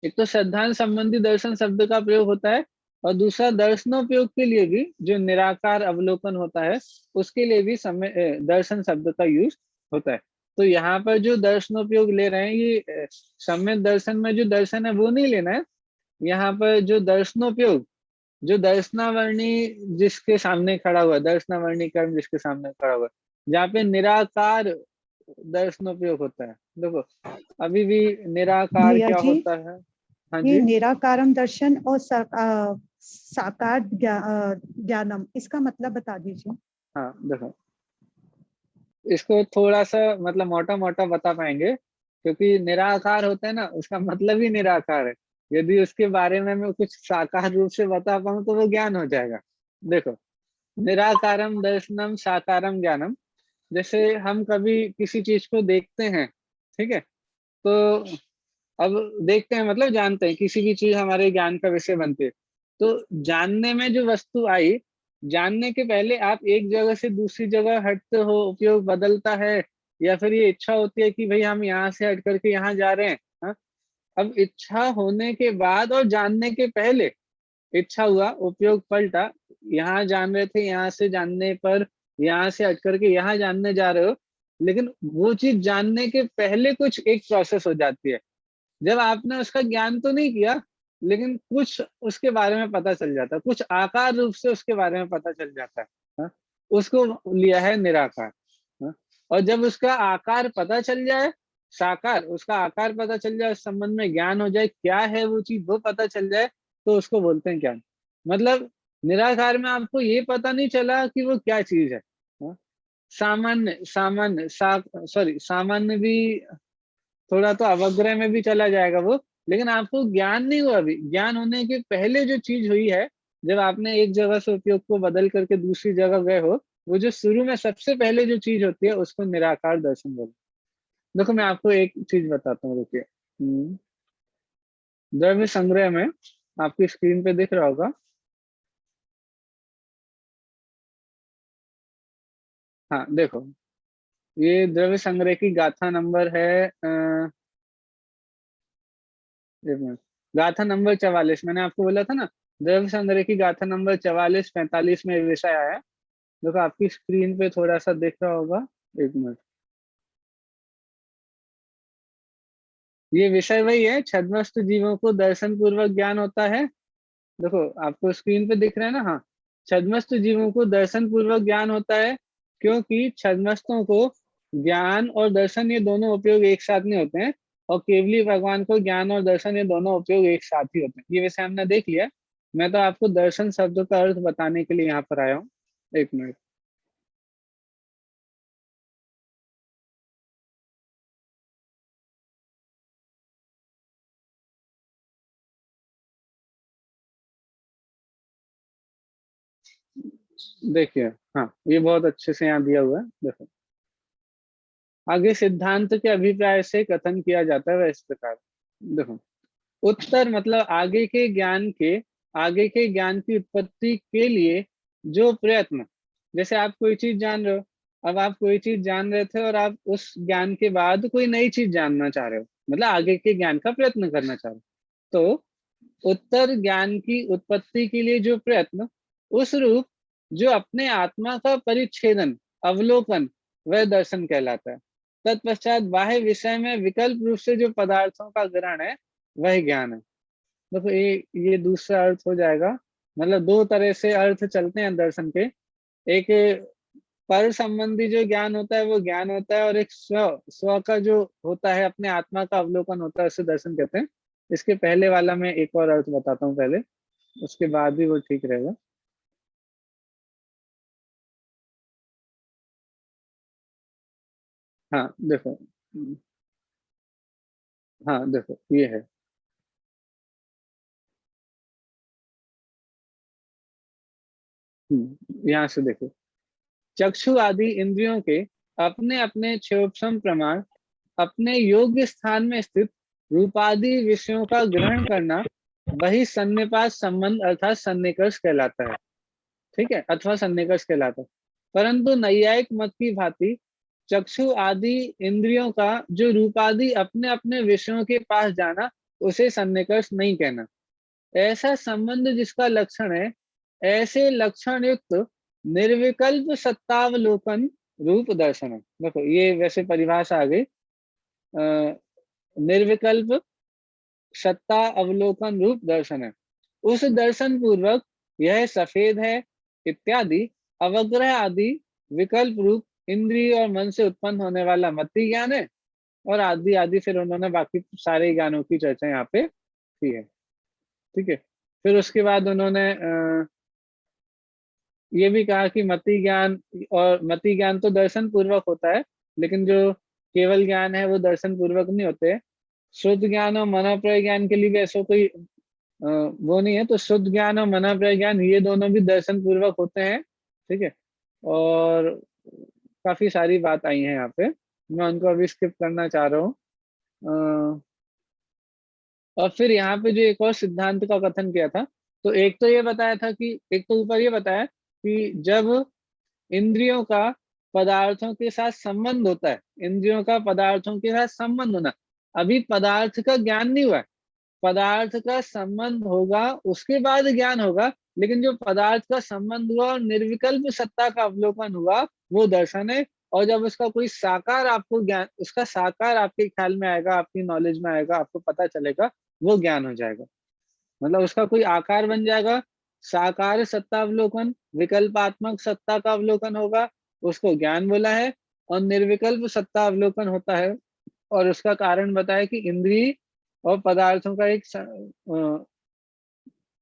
एक तो श्रद्धान संबंधी दर्शन शब्द का प्रयोग होता है, और दूसरा दर्शनोपयोग के लिए भी जो निराकार अवलोकन होता है उसके लिए भी समय दर्शन शब्द का यूज होता है। तो यहाँ पर जो दर्शनोपयोग ले रहे हैं ये सम्यक दर्शन में जो दर्शन है वो नहीं लेना है। यहाँ पर जो दर्शनोपयोग, जो दर्शनावर्णी जिसके सामने खड़ा हुआ है, दर्शनावर्णी कर्म जिसके सामने खड़ा हुआ है, जहाँ पे निराकार दर्शनोपयोग होता है। देखो अभी भी निराकार भैया क्या जी, होता है? हाँ ये जी, निराकारम दर्शन और साकार ज्ञानम, इसका मतलब बता दीजिए। हाँ देखो इसको थोड़ा सा मतलब मोटा मोटा बता पाएंगे, क्योंकि निराकार होता है ना उसका मतलब ही निराकार है। यदि उसके बारे में मैं कुछ साकार रूप से बता पाऊं तो वो ज्ञान हो जाएगा। देखो निराकारम दर्शनम साकारम ज्ञानम। जैसे हम कभी किसी चीज को देखते हैं, ठीक है, तो अब देखते हैं मतलब जानते हैं, किसी भी चीज हमारे ज्ञान का विषय बनती है। तो जानने में जो वस्तु आई, जानने के पहले आप एक जगह से दूसरी जगह हटते हो, उपयोग बदलता है, या फिर ये इच्छा होती है कि भाई हम यहाँ से हट करके यहाँ जा रहे हैं। हाँ? अब इच्छा होने के बाद और जानने के पहले, इच्छा हुआ, उपयोग पलटा, यहाँ जान रहे थे, यहाँ से जानने पर यहाँ से हट करके यहाँ जानने जा रहे हो, लेकिन वो चीज जानने के पहले कुछ एक प्रोसेस हो जाती है। जब आपने उसका ज्ञान तो नहीं किया, लेकिन कुछ उसके बारे में पता चल जाता है, कुछ आकार रूप से उसके बारे में पता चल जाता है। हाँ? उसको लिया है निराकार। हाँ? और जब उसका आकार पता चल जाए, साकार, उसका आकार पता चल जाए, उस संबंध में ज्ञान हो जाए, क्या है वो चीज वो पता चल जाए, तो उसको बोलते हैं ज्ञान। मतलब निराकार में आपको ये पता नहीं चला कि वो क्या चीज है। हाँ? सामान्य सामान्य सॉरी सामान्य भी थोड़ा तो अवग्रह में भी चला जाएगा वो, लेकिन आपको ज्ञान नहीं हुआ। अभी ज्ञान होने के पहले जो चीज हुई है, जब आपने एक जगह से उपयोग को बदल करके दूसरी जगह गए हो, वो जो शुरू में सबसे पहले जो चीज होती है उसको निराकार दर्शन बोलते हैं। देखो मैं आपको एक चीज बताता हूँ, रुकिए। द्रव्य संग्रह में आपकी स्क्रीन पे दिख रहा होगा। हाँ देखो, ये द्रव्य संग्रह की गाथा नंबर है एक मिनट, गाथा नंबर 44। मैंने आपको बोला था ना द्रव्य संग्रह की गाथा नंबर 44-45 में ये विषय आया है। देखो आपकी स्क्रीन पे थोड़ा सा दिख रहा होगा, एक मिनट। ये विषय वही है, छद्मस्त जीवों को दर्शन पूर्वक ज्ञान होता है। देखो आपको स्क्रीन पे दिख रहा है ना? हाँ, छद्मस्त जीवों को दर्शन पूर्वक ज्ञान होता है, क्योंकि छद्मस्तों को ज्ञान और दर्शन ये दोनों उपयोग एक साथ नहीं होते हैं, और केवली भगवान को ज्ञान और दर्शन ये दोनों उपयोग एक साथ ही होते हैं। ये वैसे हमने देख लिया। मैं तो आपको दर्शन शब्द का अर्थ बताने के लिए यहाँ पर आया हूँ। एक मिनट। देखिए, हाँ ये बहुत अच्छे से यहाँ दिया हुआ है। देखो आगे सिद्धांत के अभिप्राय से कथन किया जाता है वह इस प्रकार। देखो उत्तर मतलब आगे के ज्ञान के आगे के ज्ञान की उत्पत्ति के लिए जो प्रयत्न, जैसे आप कोई चीज जान रहे हो, अब आप कोई चीज जान रहे थे और आप उस ज्ञान के बाद कोई नई चीज जानना चाह रहे हो, मतलब आगे के ज्ञान का प्रयत्न करना चाह रहे हो, तो उत्तर ज्ञान की उत्पत्ति के लिए जो प्रयत्न, उस रूप जो अपने आत्मा का परिच्छेदन, अवलोकन, वह दर्शन कहलाता है। तत्पश्चात बाह्य विषय में विकल्प रूप से जो पदार्थों का ग्रहण है, वह ज्ञान है। देखो ये दूसरा अर्थ हो जाएगा, मतलब दो तरह से अर्थ चलते हैं दर्शन के। एक पर संबंधी जो ज्ञान होता है वो ज्ञान होता है, और एक स्व स्व का जो होता है, अपने आत्मा का अवलोकन होता है, उसे दर्शन कहते हैं। इसके पहले वाला मैं एक और अर्थ बताता हूँ पहले, उसके बाद भी वो ठीक रहेगा। हाँ देखो, हाँ देखो ये है। यहाँ से देखो, चक्षु आदि इंद्रियों के अपने अपने क्षोभसम प्रमाण, अपने योग्य स्थान में स्थित रूपादि विषयों का ग्रहण करना, वही सन्निपात संबंध अर्थात सन्निकर्ष कहलाता है। ठीक है, अथवा सन्निकर्ष कहलाता है। परंतु नैयायिक मत की भांति चक्षु आदि इंद्रियों का जो रूपादि अपने अपने विषयों के पास जाना, उसे सन्निकर्ष नहीं कहना। ऐसा संबंध जिसका लक्षण है, ऐसे लक्षण युक्त निर्विकल्प सत्तावलोकन रूप दर्शन है। देखो ये वैसे परिभाषा आ गई, निर्विकल्प सत्ता अवलोकन रूप दर्शन है। उस दर्शन पूर्वक यह सफेद है इत्यादि अवग्रह आदि विकल्प रूप इंद्रिय और मन से उत्पन्न होने वाला मति ज्ञान है, और आदि आदि फिर उन्होंने बाकी सारे ज्ञानों की चर्चा यहाँ पे की है। ठीक है, फिर उसके बाद उन्होंने ये भी कहा कि मति ज्ञान, और मति ज्ञान तो दर्शन पूर्वक होता है, लेकिन जो केवल ज्ञान है वो दर्शन पूर्वक नहीं होते। शुद्ध ज्ञान और मनोप्रय ज्ञान के लिए भी ऐसा कोई वो नहीं है, तो शुद्ध ज्ञान और मनोप्रय ज्ञान ये दोनों भी दर्शन पूर्वक होते हैं। ठीक है, और काफी सारी बात आई है यहाँ पे, मैं उनको अभी स्किप करना चाह रहा हूँ। और फिर यहाँ पे जो एक और सिद्धांत का कथन किया था, तो एक तो ये बताया था कि, एक तो ऊपर ये बताया कि जब इंद्रियों का पदार्थों के साथ संबंध होता है, इंद्रियों का पदार्थों के साथ संबंध होना, अभी पदार्थ का ज्ञान नहीं हुआ है, पदार्थ का संबंध होगा उसके बाद ज्ञान होगा, लेकिन जो पदार्थ का संबंध हुआ और निर्विकल्प सत्ता का अवलोकन हुआ, वो दर्शन है। और जब उसका कोई साकार आपको ज्ञान, उसका साकार आपके ख्याल में आएगा, आपकी नॉलेज में आएगा, आपको पता चलेगा, वो ज्ञान हो जाएगा। मतलब उसका कोई आकार बन जाएगा, साकार सत्ता अवलोकन, विकल्पात्मक सत्ता का अवलोकन होगा, उसको ज्ञान बोला है। और निर्विकल्प सत्ता अवलोकन होता है, और उसका कारण बताया कि इंद्रिय और पदार्थों का एक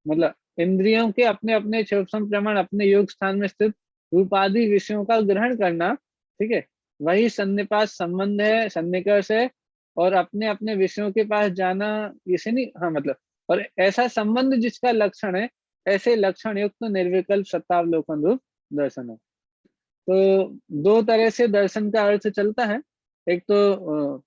मतलब इंद्रियों के अपने अपने सूक्ष्म प्रमाण, अपने योग स्थान में स्थित रूपादि विषयों का ग्रहण करना, ठीक है, वही सन्निपात संबंध है, सन्निकर्ष है। और अपने अपने विषयों के पास जाना, इसे नहीं, हाँ मतलब, और ऐसा संबंध जिसका लक्षण है, ऐसे लक्षण युक्त तो निर्विकल्प सत्तावलोकन रूप दर्शन है। तो दो तरह से दर्शन का अर्थ चलता है। एक तो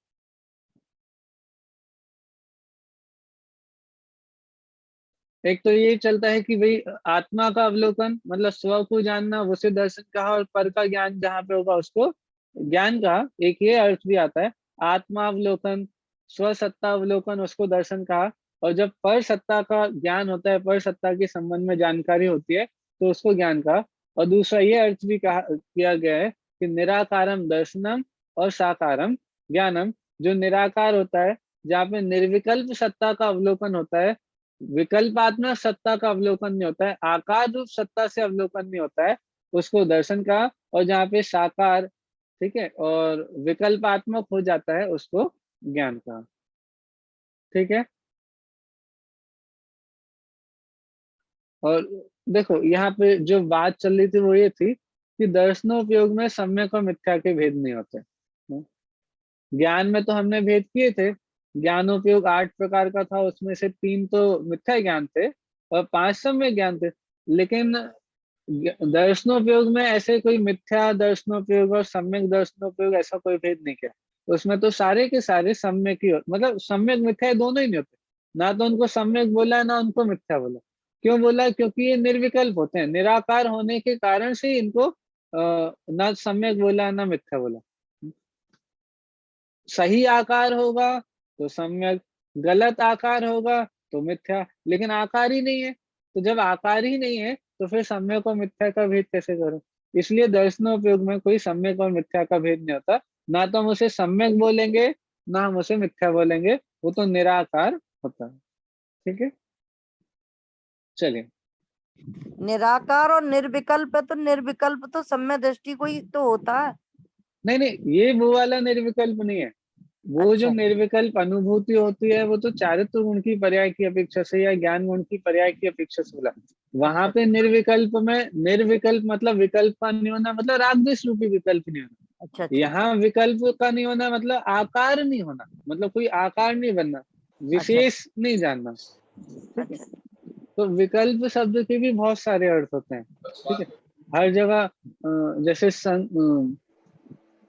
एक तो ये चलता है कि भाई आत्मा का अवलोकन, मतलब स्व को जानना, उसे दर्शन कहा, और पर का ज्ञान जहाँ पे होगा उसको ज्ञान कहा। एक ये अर्थ भी आता है, आत्मा अवलोकन, स्व सत्ता अवलोकन, उसको दर्शन कहा। और जब पर सत्ता का ज्ञान होता है, पर सत्ता के संबंध में जानकारी होती है, तो उसको ज्ञान कहा। और दूसरा ये अर्थ भी कहा किया गया है कि निराकारम दर्शनम और साकारम ज्ञानम। जो निराकार होता है, जहाँ पे निर्विकल्प सत्ता का अवलोकन होता है, विकल्पात्मक सत्ता का अवलोकन नहीं होता है, आकार रूप सत्ता से अवलोकन नहीं होता है, उसको दर्शन का। और जहाँ पे साकार, ठीक है, और विकल्पात्मक हो जाता है, उसको ज्ञान का। ठीक है, और देखो यहाँ पे जो बात चल रही थी वो ये थी कि दर्शनोपयोग में सम्यक और मिथ्या के भेद नहीं होते। ज्ञान में तो हमने भेद किए थे, ज्ञानोपयोग 8 प्रकार का था, उसमें से 3 तो मिथ्या ज्ञान थे और 5 सम्यक ज्ञान थे। लेकिन दर्शनोपयोग में ऐसे कोई मिथ्या दर्शनोपयोग और सम्यक दर्शनोपयोग ऐसा कोई भेद नहीं किया। उसमें तो सारे के सारे सम्यक ही मतलब सम्यक मिथ्या दोनों ही नहीं होते, ना तो उनको सम्यक बोला ना उनको मिथ्या बोला। क्यों बोला? क्योंकि ये निर्विकल्प होते हैं, निराकार होने के कारण से इनको ना सम्यक बोला ना मिथ्या बोला। सही आकार होगा तो सम्यक, गलत आकार होगा तो मिथ्या, लेकिन आकार ही नहीं है। तो जब आकार ही नहीं है तो फिर सम्यक और मिथ्या का भेद कैसे करो? इसलिए दर्शनोपयोग में कोई सम्यक और मिथ्या का भेद नहीं होता। ना तो हम उसे सम्यक बोलेंगे, ना हम उसे मिथ्या बोलेंगे, वो तो निराकार होता है। ठीक है, चलिए। निराकार और निर्विकल्प है, तो निर्विकल्प तो सम्य दृष्टि को ही तो होता है। नहीं नहीं, ये वो वाला निर्विकल्प नहीं है। वो जो अच्छा, निर्विकल्प अनुभूति होती है वो तो चारित्र गुण की पर्याय की अपेक्षा से या ज्ञान गुण की पर्याय की अपेक्षा से बोला। वहां अच्छा, पे निर्विकल्प में, निर्विकल्प मतलब विकल्प का नहीं होना, मतलब राग द्वेष रूपी विकल्प नहीं होना। अच्छा, अच्छा, यहाँ विकल्प का नहीं होना मतलब आकार नहीं होना, मतलब कोई आकार नहीं बनना, अच्छा, विशेष नहीं जानना। ठीक है, अच्छा, तो विकल्प शब्द के भी बहुत सारे अर्थ होते हैं। ठीक है, हर जगह जैसे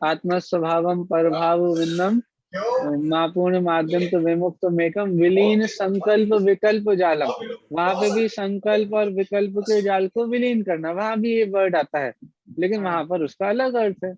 आत्मा स्वभावम परभाव विन्नम मापूर्ण माध्यम तो विमुक्त मेकम विलीन संकल्प विकल्प जालम। वहां पे भी संकल्प और विकल्प के जाल को विलीन करना, वहां भी ये वर्ड आता है, लेकिन हाँ, वहां पर उसका अलग अर्थ है।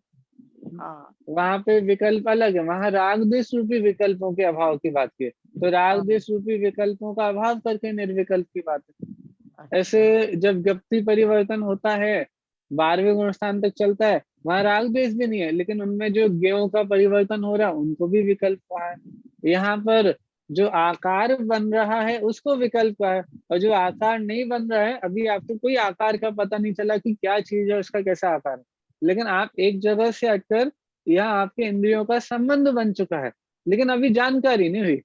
हाँ, वहां पे विकल्प अलग है, वहां राग द्वेष रूपी विकल्पों के अभाव की बात की है। तो राग हाँ, द्वेष रूपी विकल्पों का अभाव करके निर्विकल्प की बात है। अच्छा, ऐसे जब व्यक्ति परिवर्तन होता है, 12वें गुण स्थान तक चलता है, वहां राग द्वेष भी नहीं है, लेकिन उनमें जो ज्ञों का परिवर्तन हो रहा है उनको भी विकल्प कहा है। यहाँ पर जो आकार बन रहा है उसको विकल्प कहा है, और जो आकार नहीं बन रहा है, अभी आपको कोई आकार का पता नहीं चला कि क्या चीज है, उसका कैसा आकार है, लेकिन आप एक जगह से हटकर यहाँ आपके इंद्रियों का संबंध बन चुका है, लेकिन अभी जानकारी नहीं हुई।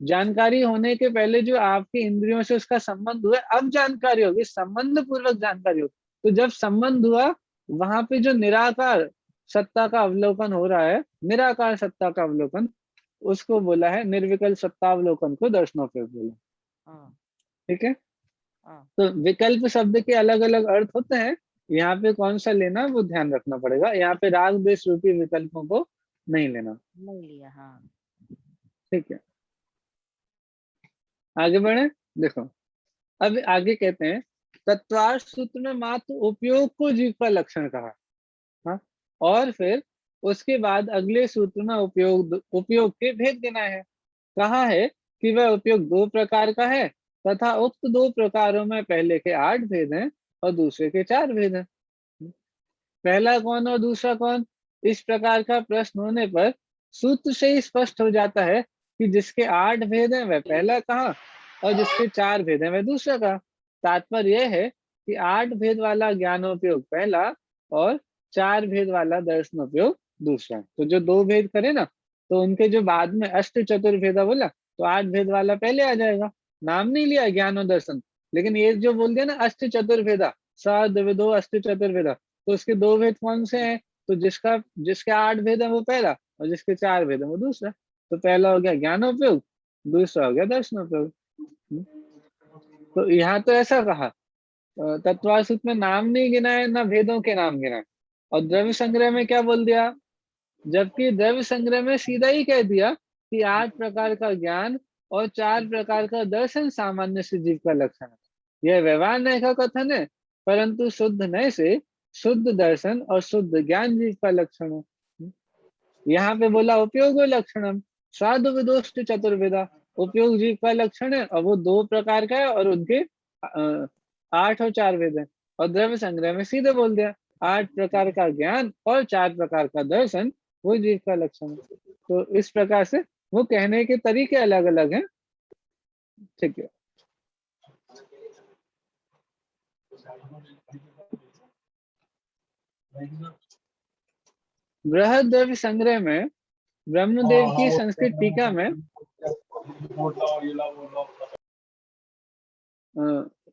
जानकारी होने के पहले जो आपके इंद्रियों से उसका संबंध हुआ, अब जानकारी होगी, संबंध पूर्वक जानकारी होगी। तो जब संबंध हुआ, वहां पे जो निराकार सत्ता का अवलोकन हो रहा है, निराकार सत्ता का अवलोकन, उसको बोला है निर्विकल्प सत्तावलोकन को दर्शनोपयोग बोला। हाँ, ठीक है, हाँ, तो विकल्प शब्द के अलग अलग अर्थ होते हैं। यहाँ पे कौन सा लेना वो ध्यान रखना पड़ेगा, यहाँ पे राग द्वेष रूपी विकल्पों को नहीं लेना। नहीं लिया, हाँ, ठीक है, आगे बढ़े। देखो, अब आगे कहते हैं तत्वार्थ सूत्र में मात्र उपयोग को जीव का लक्षण कहा। हाँ, और फिर उसके बाद अगले सूत्र में उपयोग उपयोग के भेद गिनाए हैं। कहा है कि वह उपयोग दो प्रकार का है, तथा उक्त दो प्रकारों में पहले के 8 भेद हैं और दूसरे के 4 भेद हैं। पहला कौन और दूसरा कौन, इस प्रकार का प्रश्न होने पर सूत्र से ही स्पष्ट हो जाता है कि जिसके 8 भेद हैं वह पहला कहा, और जिसके 4 भेद हैं वह दूसरा कहा। तात्पर्य यह है कि 8 भेद वाला ज्ञानोपयोग पहला और 4 भेद वाला दर्शनोपयोग दूसरा। तो जो 2 भेद करे ना, तो उनके जो बाद में अष्ट चतुर्भेदा बोला, तो 8 भेद वाला पहले आ जाएगा। नाम नहीं लिया ज्ञान और दर्शन, लेकिन ये जो बोल दिया ना अष्ट चतुर्भेदा, सद्विदो अष्ट चतुर्भेदा, तो उसके 2 भेद कौन से हैं? तो जिसके 8 भेद है वो पहला, और जिसके 4 भेद है वो दूसरा। तो पहला हो गया ज्ञानोपयोग, दूसरा हो गया दर्शनोपयोग। हम्म, तो यहाँ तो ऐसा कहा, तत्वासूत्र में नाम नहीं गिना है, ना भेदों के नाम गिना है। और द्रव्य संग्रह में क्या बोल दिया? जबकि द्रव्य संग्रह में सीधा ही कह दिया कि 8 प्रकार का ज्ञान और 4 प्रकार का दर्शन सामान्य से जीव का लक्षण है। यह व्यवहार नय का कथन है, परंतु शुद्ध नय से शुद्ध दर्शन और शुद्ध ज्ञान जीव का लक्षण है। यहाँ पे बोला उपयोग लक्षणम साधु विदोष्ट चतुर्विदा, उपयोग जीव का लक्षण है और वो 2 प्रकार का है, और उनके 8 और 4 वेद है। और द्रव्य संग्रह में सीधे बोल दिया 8 प्रकार का ज्ञान और 4 प्रकार का दर्शन वो जीव का लक्षण है। तो इस प्रकार से वो कहने के तरीके अलग अलग हैं। ठीक है, बृहद द्रव्य संग्रह में ब्रह्मदेव की संस्कृत टीका में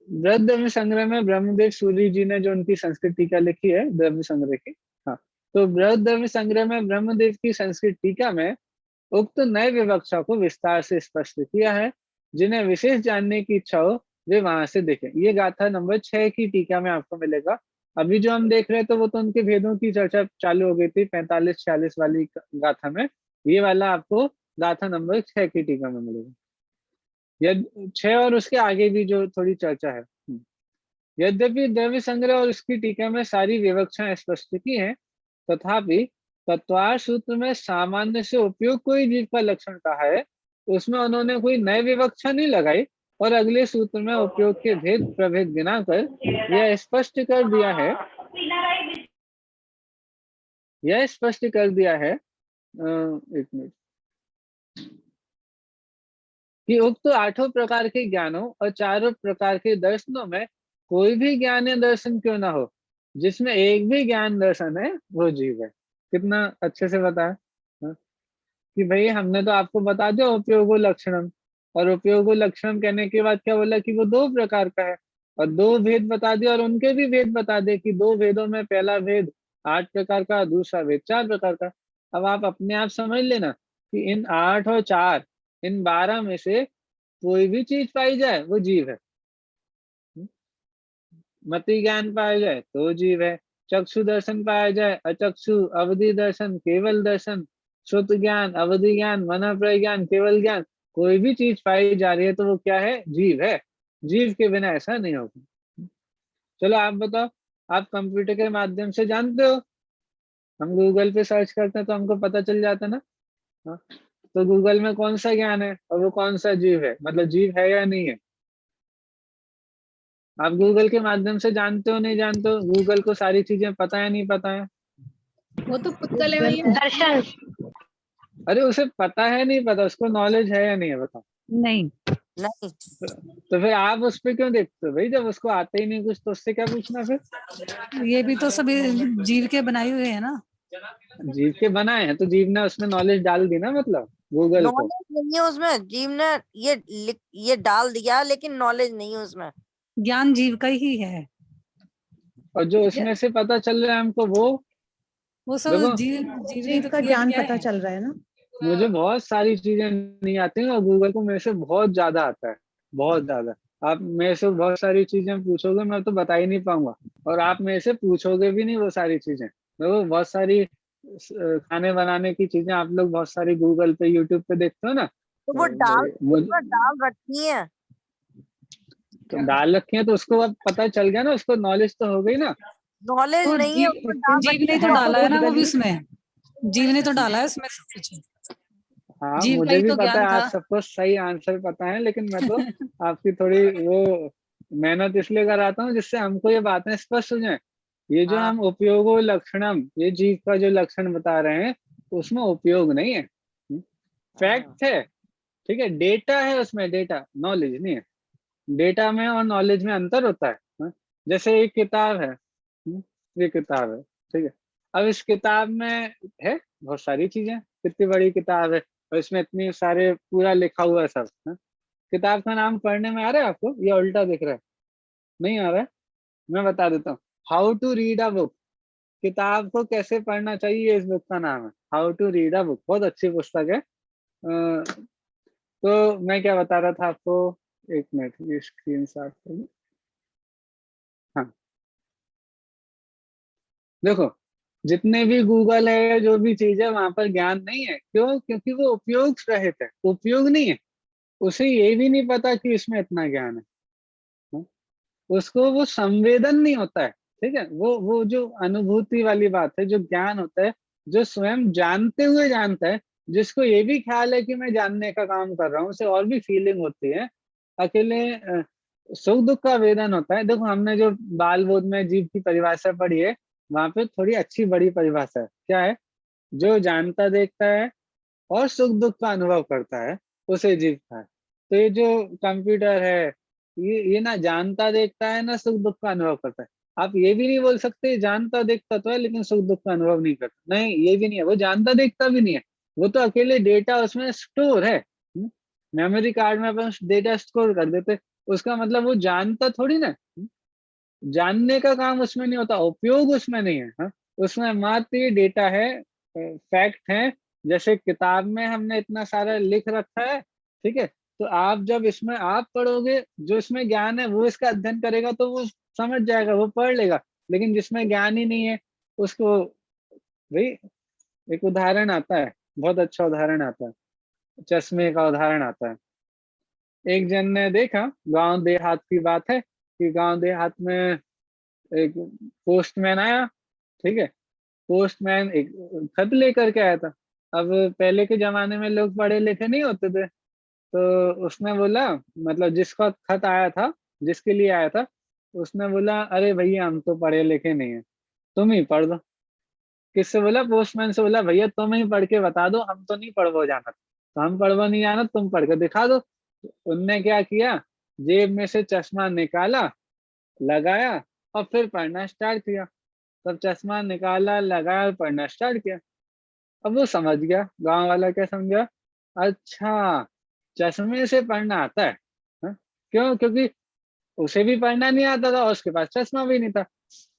बृहद द्रव्य संग्रह में ब्रह्मदेव सूरी जी ने जो उनकी संस्कृत टीका लिखी है द्रव्य संग्रह की, हाँ, तो बृहद द्रव्य संग्रह में ब्रह्मदेव की संस्कृत टीका में उक्त नए विवक्षा को विस्तार से स्पष्ट किया है। जिन्हें विशेष जानने की इच्छा हो वे वहां से देखें। ये गाथा नंबर 6 की टीका में आपको मिलेगा। अभी जो हम देख रहे हैं तो वो तो उनके भेदों की चर्चा चालू हो गई थी 45-46 वाली गाथा में। ये वाला आपको गाथा नंबर 6 की टीका में मिलेगा। यदि 6 और उसके आगे भी जो थोड़ी चर्चा है। यद्यपि द्रव्य संग्रह और उसकी टीका में सारी विवक्षाएं स्पष्ट की हैं, तथापि तत्वार सूत्र में सामान्य से उपयोग कोई जीव का लक्षण कहा है, उसमें उन्होंने कोई नई विवक्षा नहीं लगाई और अगले सूत्र में उपयोग के भेद प्रभेद गिनाकर यह स्पष्ट कर दिया है, एक मिनट, कि उक्त आठों प्रकार के ज्ञानों और चारों प्रकार के दर्शनों में कोई भी ज्ञान या दर्शन क्यों ना हो, जिसमें एक भी ज्ञान दर्शन है, वो जीव है। कितना अच्छे से बताया, हाँ? कि भाई हमने तो आपको बता दिया उपयोगो लक्षणम, और उपयोगो लक्षणम कहने के बाद क्या बोला कि वो 2 प्रकार का है, और 2 भेद बता दिया, और उनके भी भेद बता दे कि 2 भेदों में पहला भेद 8 प्रकार का, दूसरा भेद 4 प्रकार का। अब आप अपने आप समझ लेना कि इन 8 और 4, इन 12 में से कोई भी चीज पाई जाए वो जीव है। मति ज्ञान पाया जाए तो जीव है, चक्षु दर्शन पाया जाए, अचक्षु, अवधि दर्शन, केवल दर्शन, श्रुत ज्ञान, अवधि ज्ञान, मन प्रज्ञान, केवल ज्ञान, कोई भी चीज पाई जा रही है तो वो क्या है, जीव है। जीव के बिना ऐसा नहीं होगा। चलो आप बताओ, आप कंप्यूटर के माध्यम से जानते हो, हम गूगल पे सर्च करते हैं तो हमको पता चल जाता है ना, हाँ? तो गूगल में कौन सा ज्ञान है और वो कौन सा जीव है, मतलब जीव है या नहीं है। आप गूगल के माध्यम से जानते हो नहीं जानते हो, गूगल को सारी चीजें पता है नहीं पता है। वो तो पुतगल है भैया। दर्शन अरे उसे पता है नहीं पता, उसको नॉलेज है या नहीं है, बताओ। नहीं, नहीं, तो फिर आप उस पर क्यों देखते हो भाई, जब उसको आता ही नहीं कुछ तो उससे क्या पूछना फिर। ये भी तो सभी जीव के बनाए हुए है ना। जीव के बनाए हैं तो जीव ने उसमें नॉलेज डाल दी ना, मतलब गूगल को। नॉलेज नहीं है उसमें, जीव ने ये डाल दिया लेकिन नॉलेज नहीं है उसमें। ज्ञान जीव का ही है। और जो उसमें से पता चल रहा है हमको वो सब देखो, जीव जीव ने जीव तो का क्रिएट ज्ञान किया पता है। चल रहा है ना। मुझे बहुत सारी चीजें नहीं आती हैं और गूगल को मेरे से बहुत ज्यादा आता है, बहुत ज्यादा। आप मेरे से बहुत सारी चीजें पूछोगे मैं तो बता ही नहीं पाऊंगा, और आप मेरे से पूछोगे भी नहीं वो सारी चीजें। देखो बहुत सारी खाने बनाने की चीजें आप लोग बहुत सारी गूगल पे यूट्यूब पे देखते हो ना, तो वो मुझे डाल रखी है। तो डाल रखे हैं तो उसको अब पता चल गया ना, उसको नॉलेज तो हो गई ना। नॉलेज तो नहीं है, उसमें डाल जीव रखी ने तो है। डाला है ना वो भी गली उसमें। जीव ने तो डाला है उसमें सब कुछ। हाँ जीव का मुझे ही भी तो पता ज्ञान है, आप था। सबको सही आंसर पता है, लेकिन मैं तो आपकी थोड़ी वो मेहनत इसलिए कराता हूँ जिससे हमको ये बातें स्पष्ट हो जाए। ये जो हाँ, हम उपयोगो लक्षणम, ये जीव का जो लक्षण बता रहे हैं उसमें उपयोग नहीं है, फैक्ट है, ठीक है, डेटा है उसमें, डेटा, नॉलेज नहीं है। डेटा में और नॉलेज में अंतर होता है, हाँ? जैसे एक किताब है, ये किताब है, ठीक है, अब इस किताब में है बहुत सारी चीजें, कितनी बड़ी किताब है और इसमें इतनी सारे पूरा लिखा हुआ है सब, हाँ? किताब का नाम पढ़ने में आ रहा है आपको या उल्टा दिख रहा है, नहीं आ रहा है। मैं बता देता हूँ, how to read a book, किताब को कैसे पढ़ना चाहिए, इस बुक का नाम है how to read a book, बहुत अच्छी पुस्तक है। तो मैं क्या बता रहा था आपको, एक मिनट ये स्क्रीन साफ कर लूं। हाँ देखो, जितने भी गूगल है जो भी चीज है वहां पर ज्ञान नहीं है, क्यों, क्योंकि वो उपयोग रहित है, उपयोग नहीं है। उसे ये भी नहीं पता कि इसमें इतना ज्ञान है, हाँ? उसको वो संवेदन नहीं होता है, ठीक है, वो जो अनुभूति वाली बात है, जो ज्ञान होता है, जो स्वयं जानते हुए जानता है, जिसको ये भी ख्याल है कि मैं जानने का काम कर रहा हूँ, उसे और भी फीलिंग होती है। अकेले सुख दुख का वेदन होता है। देखो हमने जो बाल बोध में जीव की परिभाषा पढ़ी है, वहां पे थोड़ी अच्छी बड़ी परिभाषा है, क्या है, जो जानता देखता है और सुख दुख का अनुभव करता है उसे जीव कहा है। तो ये जो कंप्यूटर है, ये ना जानता देखता है ना सुख दुख का अनुभव करता है। आप ये भी नहीं बोल सकते जानता देखता तो है लेकिन सुख दुख का अनुभव नहीं करता, नहीं ये भी नहीं है, वो जानता देखता भी नहीं है, वो तो अकेले डेटा उसमें स्टोर है। मेमोरी कार्ड में अपन डेटा स्टोर कर देते, उसका मतलब वो जानता थोड़ी ना, जानने का काम उसमें नहीं होता, उपयोग उसमें नहीं है, हाँ? उसमें मात्र ये डेटा है, फैक्ट है। जैसे किताब में हमने इतना सारा लिख रखा है, ठीक है, तो आप जब इसमें आप पढ़ोगे, जो इसमें ज्ञान है वो इसका अध्ययन करेगा तो वो समझ जाएगा, वो पढ़ लेगा। लेकिन जिसमें ज्ञान ही नहीं है उसको, भाई एक उदाहरण आता है, बहुत अच्छा उदाहरण आता है, चश्मे का उदाहरण आता है। एक जन ने देखा, गांव देहात की बात है कि गांव देहात में एक पोस्टमैन आया, ठीक है। पोस्टमैन एक खत लेकर के आया था। अब पहले के जमाने में लोग पढ़े लिखे नहीं होते थे, तो उसने बोला, मतलब जिसका खत आया था, जिसके लिए आया था, उसने बोला अरे भैया हम तो पढ़े लिखे नहीं है, तुम ही पढ़ दो। किससे बोला? पोस्टमैन से बोला भैया तुम ही पढ़ के बता दो, हम तो नहीं पढ़वो जाना, तो हम पढ़वो नहीं जाना, तुम पढ़ के दिखा दो। तो उनने क्या किया, जेब में से चश्मा निकाला, लगाया और फिर पढ़ना स्टार्ट किया। तब चश्मा निकाला, लगाया और पढ़ना स्टार्ट किया। अब वो समझ गया, गांव वाला क्या समझा, अच्छा चश्मे से पढ़ना आता है। हाँ? क्यों? क्योंकि उसे भी पढ़ना नहीं आता था और उसके पास चश्मा भी नहीं था,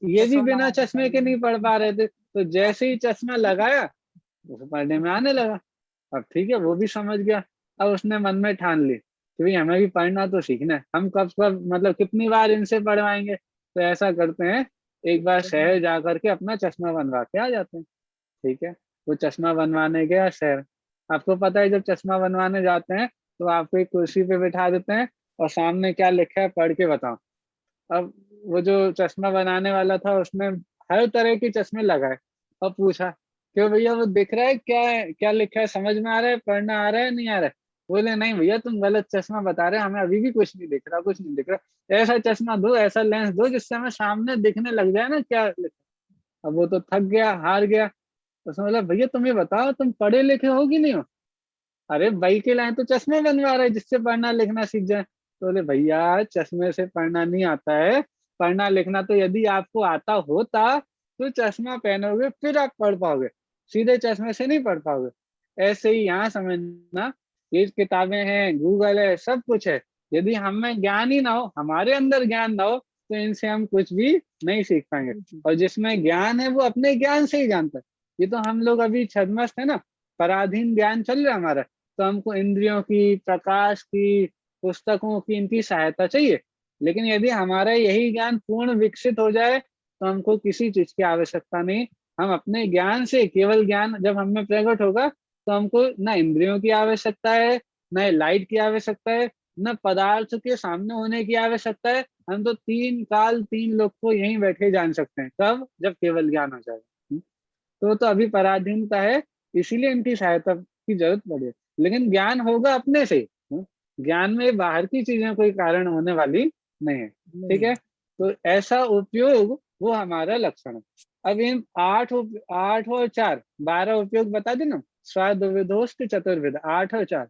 ये भी चश्मा बिना लगा के चश्मे के नहीं पढ़ पा रहे थे। तो जैसे ही चश्मा लगाया, उसे पढ़ने में आने लगा। अब ठीक है, वो भी समझ गया। अब उसने मन में ठान ली कि भाई हमें भी पढ़ना तो सीखना है, हम कब कब मतलब कितनी बार इनसे पढ़वाएंगे, तो ऐसा करते हैं, एक बार शहर जा करके अपना चश्मा बनवा के आ जाते हैं। ठीक है, वो चश्मा बनवाने गया शहर। आपको पता है जब चश्मा बनवाने जाते हैं तो आपको एक कुर्सी पे बिठा देते हैं और सामने क्या लिखा है पढ़ के बताओ। अब वो जो चश्मा बनाने वाला था उसने हर तरह के चश्मे लगाए और पूछा क्यों भैया वो दिख रहा है, क्या है, क्या लिखा है, समझ में आ रहा है, पढ़ना आ रहा है, नहीं आ रहा है? बोले नहीं भैया तुम गलत चश्मा बता रहे, हमें अभी भी कुछ नहीं दिख रहा, कुछ नहीं दिख रहा, ऐसा चश्मा दो, ऐसा लेंस दो जिससे हमें सामने दिखने लग जाए ना क्या लिखा। अब वो तो थक गया, हार गया। उसने बोला भैया तुम ये बताओ तुम पढ़े लिखे हो कि नहीं हो? अरे भाई के लाए तो चश्मे बनवा रहे जिससे पढ़ना लिखना सीख जाए। तो बोले भैया चश्मे से पढ़ना नहीं आता है, पढ़ना लिखना तो यदि आपको आता होता तो चश्मा पहनोगे फिर आप पढ़ पाओगे, सीधे चश्मे से नहीं पढ़ पाओगे। ऐसे ही यहाँ समझना, ये किताबें हैं, गूगल है, सब कुछ है, यदि हमें ज्ञान ही ना हो, हमारे अंदर ज्ञान ना हो, तो इनसे हम कुछ भी नहीं सीख पाएंगे। और जिसमें ज्ञान है वो अपने ज्ञान से ही जानता है। ये तो हम लोग अभी छद्मस्त है ना, पराधीन ज्ञान चल रहा है हमारा, तो हमको इंद्रियों की, प्रकाश की, पुस्तकों की, इनकी सहायता चाहिए। लेकिन यदि हमारा यही ज्ञान पूर्ण विकसित हो जाए तो हमको किसी चीज की आवश्यकता नहीं। हम अपने ज्ञान से, केवल ज्ञान जब हम में प्रकट होगा तो हमको न इंद्रियों की आवश्यकता है, न लाइट की आवश्यकता है, न पदार्थ के सामने होने की आवश्यकता है। हम तो तीन काल तीन लोग को यहीं बैठे जान सकते हैं, कब? जब केवल ज्ञान हो जाएगा। तो वो तो अभी पराधीनता है, इसीलिए इनकी सहायता की जरूरत पड़े। लेकिन ज्ञान होगा अपने से ही। ज्ञान में बाहर की चीजें कोई कारण होने वाली नहीं है। ठीक है, तो ऐसा उपयोग वो हमारा लक्षण है। अब इन 8 और 4 12 उपयोग बता देना। स्वाद्विदोष्ट चतुर्विद, 8 और 4,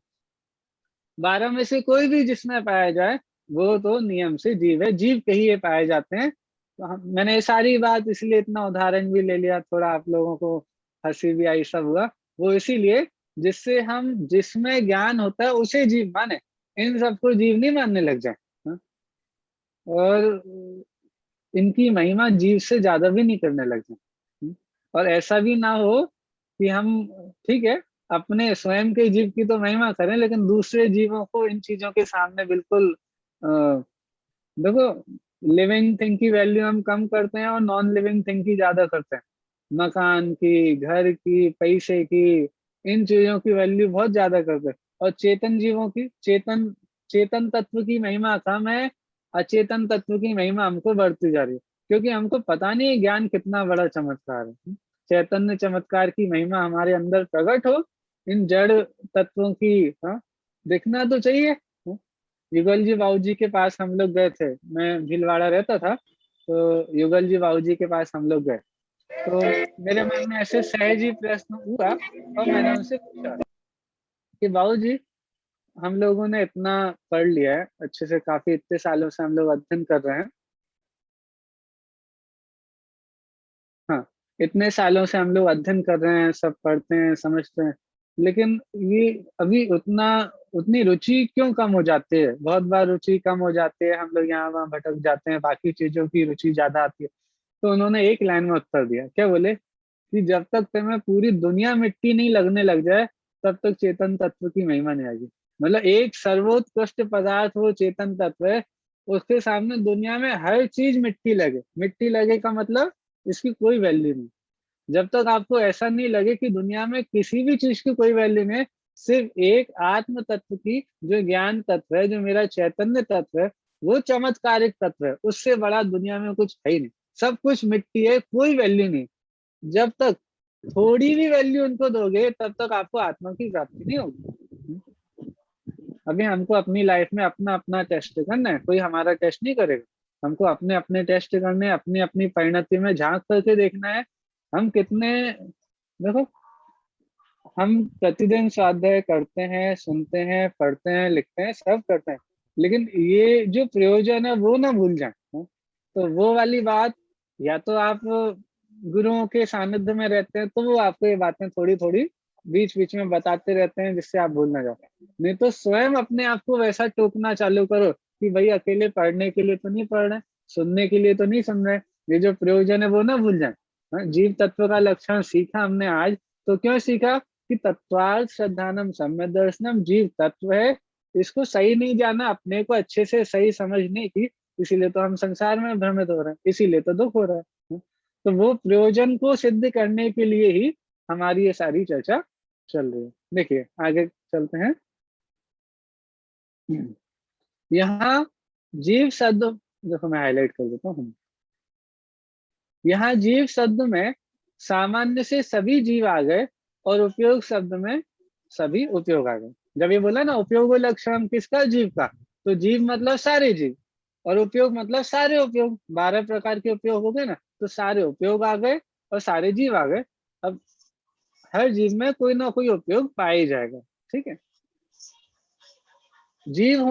12 में से कोई भी जिसमें पाया जाए वो तो नियम से जीव है, जीव के ही ये पाए जाते हैं। तो मैंने ये सारी बात इसलिए इतना उदाहरण भी ले लिया, थोड़ा आप लोगों को हंसी भी आई, सब हुआ वो इसीलिए जिससे हम, जिसमें ज्ञान होता है उसे जीव माने, इन सबको जीव नहीं मानने लग जाए। हाँ? और इनकी महिमा जीव से ज्यादा भी नहीं करने लग जाए। और ऐसा भी ना हो कि हम, ठीक है, अपने स्वयं के जीव की तो महिमा करें लेकिन दूसरे जीवों को इन चीजों के सामने बिल्कुल देखो, लिविंग थिंग की वैल्यू हम कम करते हैं और नॉन लिविंग थिंग की ज्यादा करते हैं। मकान की, घर की, पैसे की, इन चीजों की वैल्यू बहुत ज्यादा करते हैं। और चेतन जीवों की, चेतन चेतन तत्व की महिमा कम है, अचेतन तत्व की महिमा हमको बढ़ती जा रही है, क्योंकि हमको पता नहीं है ज्ञान कितना बड़ा चमत्कार है। चैतन्य चमत्कार की महिमा हमारे अंदर प्रकट हो, इन जड़ तत्वों की, हाँ, दिखना तो चाहिए। युगल जी बाबू जी के पास हम लोग गए थे, मैं भीलवाड़ा रहता था, तो युगल जी बाबू जी के पास हम लोग गए। तो मेरे मन में ऐसे सहज ही प्रश्न हुआ और मैंने उनसे पूछा कि बाबू जी, हम लोगों ने इतना पढ़ लिया है अच्छे से, काफी इतने सालों से हम लोग अध्ययन कर रहे हैं, हाँ, इतने सालों से हम लोग अध्ययन कर रहे हैं, सब पढ़ते हैं, समझते हैं, लेकिन ये अभी उतनी रुचि क्यों कम हो जाती है? बहुत बार रुचि कम हो जाती है, हम लोग यहाँ वहाँ भटक जाते हैं, बाकी चीजों की रुचि ज्यादा आती है। तो उन्होंने एक लाइन में उत्तर दिया, क्या बोले कि जब तक तुम्हें पूरी दुनिया मिट्टी नहीं लगने लग जाए तब तक चेतन तत्व की महिमा नहीं आएगी। मतलब एक सर्वोत्कृष्ट पदार्थ वो चेतन तत्व है, उसके सामने दुनिया में हर चीज मिट्टी लगे। मिट्टी लगे का मतलब इसकी कोई वैल्यू नहीं। जब तक आपको ऐसा नहीं लगे कि दुनिया में किसी भी चीज की कोई वैल्यू नहीं है, सिर्फ एक आत्म तत्व की जो ज्ञान तत्व है, जो मेरा चैतन्य तत्व है, वो चमत्कारिक तत्व है। उससे बड़ा दुनिया में कुछ है ही नहीं। सब कुछ मिट्टी है, कोई वैल्यू नहीं। जब तक थोड़ी भी वैल्यू उनको दोगे तब तक आपको आत्मा की प्राप्ति नहीं होगी। अभी हमको अपनी लाइफ में अपना अपना टेस्ट करना है, कोई हमारा टेस्ट नहीं करेगा। हमको अपने अपने टेस्ट करने हैं, अपनी अपनी परिणति में झांक करके देखना है हम कितने। देखो, हम प्रतिदिन स्वाध्याय करते हैं, सुनते हैं, पढ़ते हैं, लिखते हैं, सब करते हैं, लेकिन ये जो प्रयोजन है वो ना भूल जाए। तो वो वाली बात, या तो आप गुरुओं के सानिध्य में रहते हैं तो वो आपको ये बातें थोड़ी थोड़ी बीच बीच में बताते रहते हैं जिससे आप भूल ना जाओ। नहीं तो स्वयं अपने आप को वैसा टोकना चालू करो कि भाई अकेले पढ़ने के लिए तो नहीं पढ़ रहे, सुनने के लिए तो नहीं सुन रहे, ये जो प्रयोजन है वो ना भूल जाए। जीव तत्व का लक्षण सीखा हमने आज, तो क्यों सीखा कि तत्वार्थ श्रद्धानम सम्यक दर्शनम जीव तत्व है, इसको सही नहीं जाना, अपने को अच्छे से सही समझ नहीं की, इसीलिए तो हम संसार में भ्रमित हो रहे हैं, इसीलिए तो दुख हो रहा है। तो वो प्रयोजन को सिद्ध करने के लिए ही हमारी ये सारी चर्चा चल रही है। देखिए आगे चलते हैं। यहाँ जीव शब्द, देखो मैं हाईलाइट कर देता हूँ। यहाँ जीव शब्द में सामान्य से सभी जीव आ गए और उपयोग शब्द में सभी उपयोग आ गए। जब ये बोला ना उपयोग लक्षण किसका, जीव का, तो जीव मतलब सारे जीव और उपयोग मतलब सारे उपयोग। 12 प्रकार के उपयोग हो गए ना, तो सारे उपयोग आ गए और सारे जीव आ गए। अब हर जीव में कोई ना कोई उपयोग पाया जाएगा। ठीक है, जीव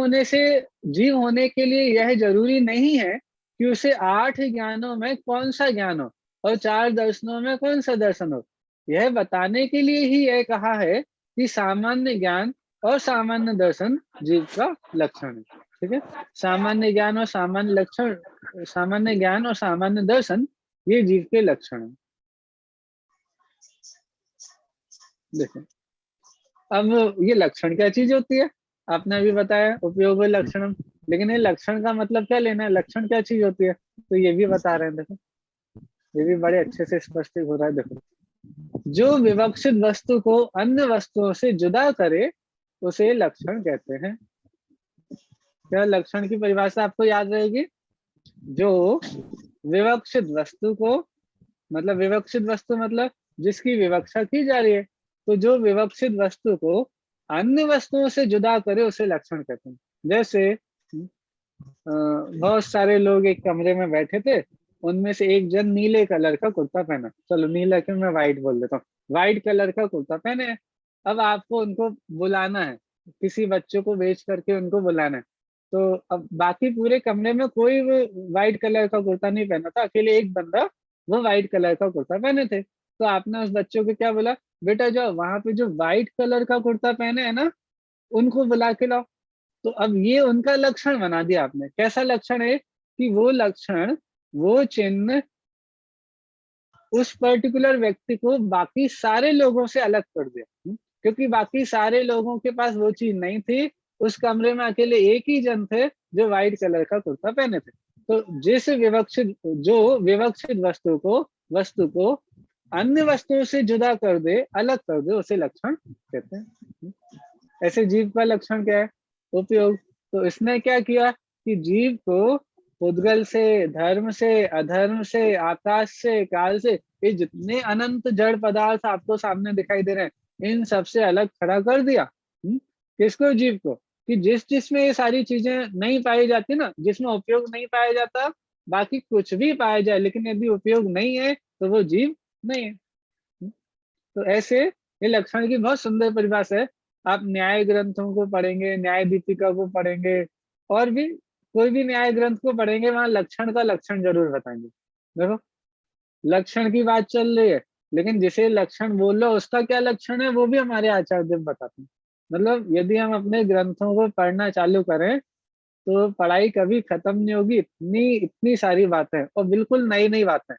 होने के लिए यह जरूरी नहीं है कि उसे 8 ज्ञानों में कौन सा ज्ञान हो और 4 दर्शनों में कौन सा दर्शन हो। यह बताने के लिए ही यह कहा है कि सामान्य ज्ञान और सामान्य दर्शन जीव का लक्षण है। ठीक है, सामान्य ज्ञान और सामान्य लक्षण, सामान्य ज्ञान और सामान्य दर्शन ये जीव के लक्षण है। देखो अब ये लक्षण क्या चीज होती है, आपने अभी बताया उपयोग लक्षणम, लेकिन ये लक्षण का मतलब क्या लेना है, लक्षण क्या चीज होती है, तो ये भी बता रहे हैं। देखो ये भी बड़े अच्छे से स्पष्ट हो रहा है। देखो, जो विवक्षित वस्तु को अन्य वस्तुओं से जुदा करे उसे लक्षण कहते हैं। क्या लक्षण की परिभाषा आपको याद रहेगी, जो विवक्षित वस्तु को, मतलब विवक्षित वस्तु मतलब जिसकी विवक्षा की जा रही है, तो जो विवक्षित वस्तु को अन्य वस्तुओं से जुदा करे उसे लक्षण कहते हैं। जैसे बहुत सारे लोग एक कमरे में बैठे थे, उनमें से एक जन नीले कलर का कुर्ता पहना, चलो नीला क्यों, मैं व्हाइट बोल देता हूँ, व्हाइट कलर का कुर्ता पहने हैं। अब आपको उनको बुलाना है, किसी बच्चों को बेच करके उनको बुलाना है, तो अब बाकी पूरे कमरे में कोई व्हाइट कलर का कुर्ता नहीं पहना था, अकेले एक बंदा वो व्हाइट कलर का कुर्ता पहने थे। तो आपने उस बच्चों को क्या बोला, बेटा जो वहां पे जो व्हाइट कलर का कुर्ता पहने है ना, उनको बुला के लाओ। तो अब ये उनका लक्षण बना दिया आपने। कैसा लक्षण है कि वो लक्षण, वो चिन्ह उस पर्टिकुलर व्यक्ति को बाकी सारे लोगों से अलग कर दिया, क्योंकि बाकी सारे लोगों के पास वो चीज नहीं थी। उस कमरे में अकेले एक ही जन थे जो व्हाइट कलर का कुर्ता पहने थे। तो जिस विवक्षित, जो विवक्षित वस्तु को अन्य वस्तुओं से जुदा कर दे, अलग कर दे, उसे लक्षण कहते हैं। ऐसे जीव का लक्षण क्या है, उपयोग। तो इसने क्या किया कि जीव को पुद्गल से, धर्म से, अधर्म से, आकाश से, काल से, ये जितने अनंत जड़ पदार्थ आपको सामने दिखाई दे रहे हैं, इन सबसे अलग खड़ा कर दिया। किसको, जीव को, कि जिसमें ये सारी चीजें नहीं पाई जाती ना, जिसमें उपयोग नहीं पाया जाता, बाकी कुछ भी पाया जाए लेकिन यदि उपयोग नहीं है तो वो जीव नहीं है। तो ऐसे ये लक्षण की बहुत सुंदर परिभाषा है। आप न्याय ग्रंथों को पढ़ेंगे, न्याय दीपिका को पढ़ेंगे, और भी कोई भी न्याय ग्रंथ को पढ़ेंगे, वहां लक्षण का लक्षण जरूर बताएंगे। देखो लक्षण की बात चल रही है, लेकिन जिसे लक्षण बोल लो उसका क्या लक्षण है वो भी हमारे आचार्य बताते हैं। मतलब यदि हम अपने ग्रंथों को पढ़ना चालू करें तो पढ़ाई कभी खत्म नहीं होगी, इतनी सारी बातें और बिल्कुल नई नई बातें।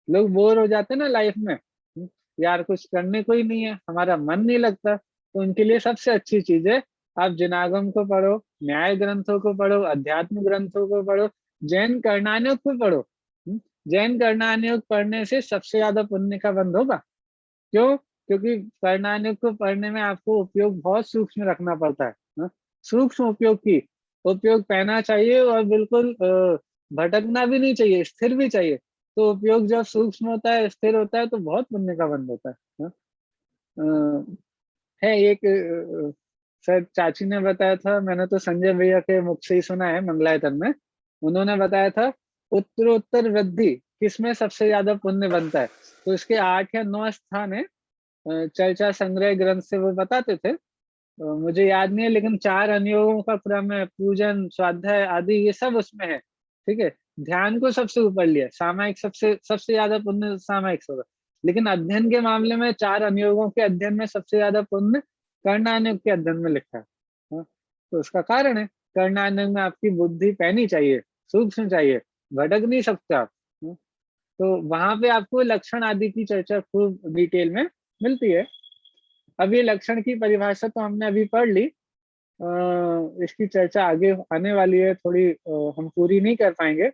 लोग बोर हो जाते हैं ना लाइफ में, यार कुछ करने को ही नहीं है, हमारा मन नहीं लगता, तो उनके लिए सबसे अच्छी चीज है आप जिनागम को पढ़ो, न्याय ग्रंथों को पढ़ो, अध्यात्म ग्रंथों को पढ़ो, जैन करणान्योग को पढ़ो। जैन करणान्योग पढ़ने से सबसे ज्यादा पुण्य का बंध होगा। क्यों? क्योंकि कर्णानुग को पढ़ने में आपको उपयोग बहुत सूक्ष्म रखना पड़ता है ना? सूक्ष्म उपयोग पहना चाहिए और बिल्कुल भटकना भी नहीं चाहिए, स्थिर भी चाहिए। तो उपयोग जब सूक्ष्म होता है, स्थिर होता है, तो बहुत पुण्य का बंध होता है ना? है एक सर चाची ने बताया था, मैंने तो संजय भैया के मुख से ही सुना है मंगलायतन में, उन्होंने बताया था उत्तरोत्तर वृद्धि किसमें सबसे ज्यादा पुण्य बनता है। तो इसके 8 या 9 स्थान है, चर्चा संग्रह ग्रंथ से वो बताते थे, मुझे याद नहीं है, लेकिन 4 अनुयोगों का क्रम है, पूजन, स्वाध्याय आदि ये सब उसमें है। ठीक है, ध्यान को सबसे ऊपर लिया, सामायिक सबसे ज्यादा पुण्य सामायिक होगा, लेकिन अध्ययन के मामले में 4 अनुयोगों के अध्ययन में सबसे ज्यादा पुण्य कर्णानुग के अध्ययन में लिखा है। हाँ, तो उसका कारण है कर्णानुग में आपकी बुद्धि पैनी चाहिए, सूक्ष्म चाहिए, भटक नहीं सकते आप। हाँ, तो वहां पे आपको लक्षण आदि की चर्चा खूब डिटेल में मिलती है। अब ये लक्षण की परिभाषा तो हमने अभी पढ़ ली, इसकी चर्चा आगे आने वाली है, थोड़ी हम पूरी नहीं कर पाएंगे।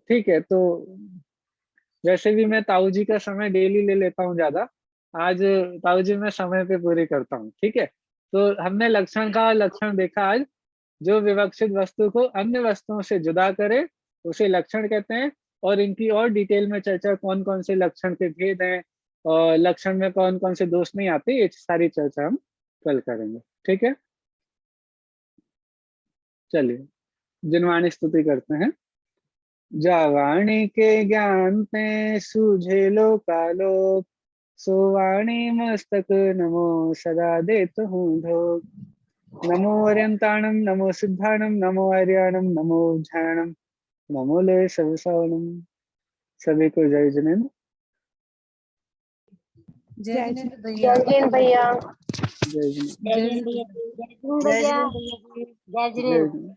ठीक है, तो वैसे भी मैं ताऊ जी का समय डेली ले लेता हूँ ज्यादा, आज ताऊ जी मैं समय पे पूरी करता हूँ। ठीक है, तो हमने लक्षण देखा आज, जो विवक्षित वस्तु को अन्य वस्तुओं से जुदा करे उसे लक्षण कहते हैं। और इनकी और डिटेल में चर्चा, कौन कौन से लक्षण के भेद हैं और लक्षण में कौन कौन से दोष नहीं आते, ये सारी चर्चा हम कल करेंगे। ठीक है, चलिए जिनवाणी स्तुति करते हैं। जावाणी के ज्ञान पे सूझे लोकालोक, सोवाणी मस्तक नमो सदा देत हूँ ढोक। नमो अर्यंताणम नमो सिद्धाणम नमो आर्याणम नमो ध्यानम नमो ले सब सवनम। सभी को जय जिनेन्द्र। जय जय जिनेन्द्र जय भैया। जिनेन्द्र भैया। जय जिनेन्द्र। जय जय जिनेन्द्र जिनेन्द्र। भैया। जय जय जिनेन्द्र। जिनेन्द्र।